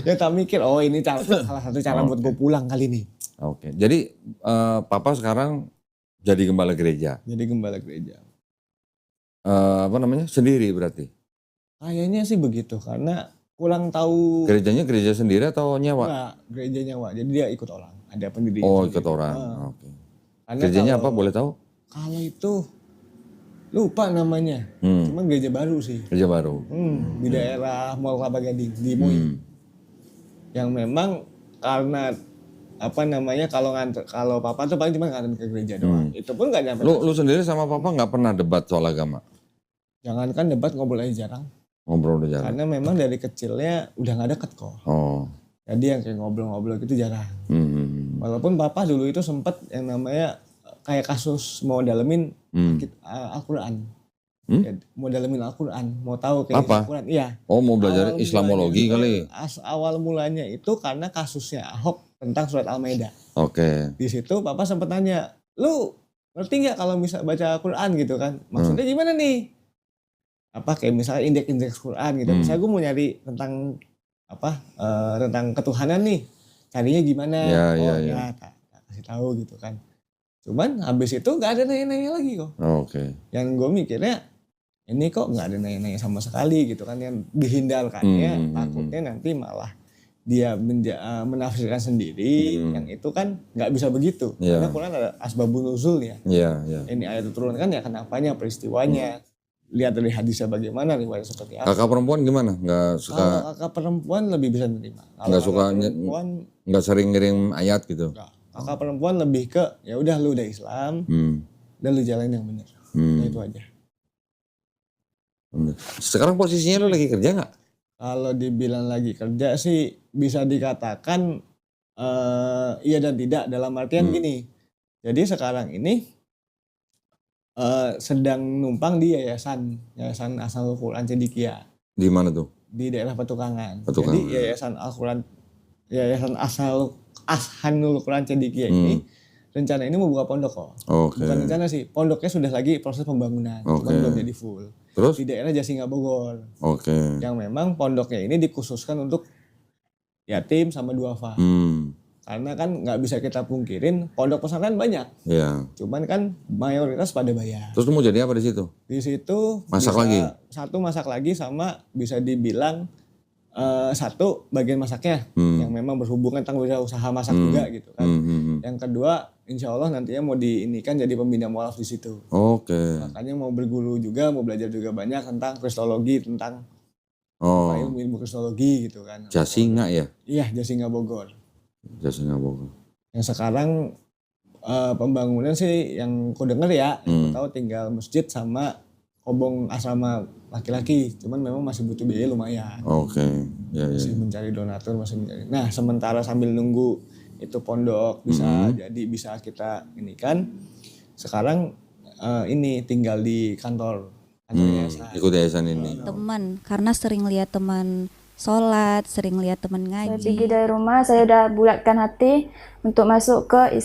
Ya tak mikir ini salah satu cara buat gue pulang kali ini. Jadi papa sekarang jadi gembala gereja. Jadi gembala gereja. Apa namanya? Sendiri berarti? Kayaknya sih begitu karena kurang tahu. Gerejanya gereja sendiri atau nyewa? Enggak, gereja nyewa. Jadi dia ikut orang. Ada pendiri. Ikut orang. Gerejanya apa boleh tahu? Kalau itu lupa namanya. Cuman gereja baru sih. Gereja baru. Di daerah Mall Kelapa Gading di Moi. Yang memang karena apa namanya kalau papa tuh paling cuma nganter ke gereja doang. Itu pun nggak nyampe. Lu sendiri sama papa nggak pernah debat soal agama? Jangankan debat, ngobrol aja jarang. Ngobrol udah jarang. Karena memang dari kecilnya udah nggak deket kok. Jadi yang kayak ngobrol-ngobrol gitu jarang. Walaupun papa dulu itu sempet yang namanya kayak kasus mau dalemin Al-Quran. Ya, mau dalamin Al-Quran, mau tahu kayak Al-Quran. Iya. Oh, mau belajar Islamologi kali. Awal mulanya itu karena kasusnya Ahok tentang surat Al-Maidah. Oke. Di situ papa sempat nanya, lu ngerti nggak kalau bisa baca Al-Quran gitu kan? Maksudnya gimana nih? Apa kayak misalnya indeks Quran gitu. Misalnya gue mau nyari tentang tentang ketuhanan nih, carinya gimana? Ya, kasih tahu gitu kan. Cuman habis itu nggak ada nanya-nanya lagi kok. Oke. Yang gue mikirnya ini kok nggak ada nanya-nanya sama sekali gitu kan, yang dihindarkannya takutnya nanti malah dia menafsirkan sendiri, yang itu kan nggak bisa begitu. Karena Quran ada asbabun nuzul ya. Ini ayat diturunkan ya kenapanya, peristiwanya. Lihat dari hadisnya bagaimana, riwayat seperti apa. Kakak perempuan gimana? Nggak suka? Kalau kakak perempuan lebih bisa menerima. Nggak suka, nggak sering ngirim ayat gitu? Enggak. Kakak perempuan lebih ke ya udah lu udah Islam, dan lu jalan yang benar. Nah, itu aja. Sekarang posisinya lu lagi kerja nggak? Kalau dibilang lagi kerja sih bisa dikatakan iya dan tidak, dalam artian gini. Jadi sekarang ini sedang numpang di yayasan Asal Quran Cendekia. Di mana tuh? Di daerah Petukangan. Jadi yayasan Ashanul Quran Cendekia ini rencana ini mau buka pondok kok. Bukan rencana sih, pondoknya sudah lagi proses pembangunan, belum jadi full. Terus? Di daerah Jasinga Bogor. Yang memang pondoknya ini dikhususkan untuk yatim sama duafa. Karena kan nggak bisa kita pungkirin pondok pesantren banyak. Cuman kan mayoritas pada bayar. Terus mau jadi apa di situ? Di situ masak lagi. Satu masak lagi, sama bisa dibilang satu bagian masaknya yang memang berhubungan tentang usaha masak juga gitu kan. Yang kedua, insya Allah nantinya mau diinikan jadi pembina mualaf di situ. Makanya mau berguru juga, mau belajar juga banyak tentang kristologi, tentang ilmu kristologi gitu kan. Jasinga ya? Iya, Jasinga Bogor. Yang sekarang pembangunan sih yang ku denger ya, aku tahu tinggal masjid sama kobong asrama laki-laki, cuman memang masih butuh biaya lumayan. Masih mencari donatur, masih mencari. Nah, sementara sambil nunggu itu pondok bisa kita ini kan. Sekarang ini tinggal di kantor yayasan. Ikut yayasan ini. Teman, karena sering lihat teman sholat, sering lihat teman ngaji. Saya pergi dari rumah, saya udah bulatkan hati untuk masuk ke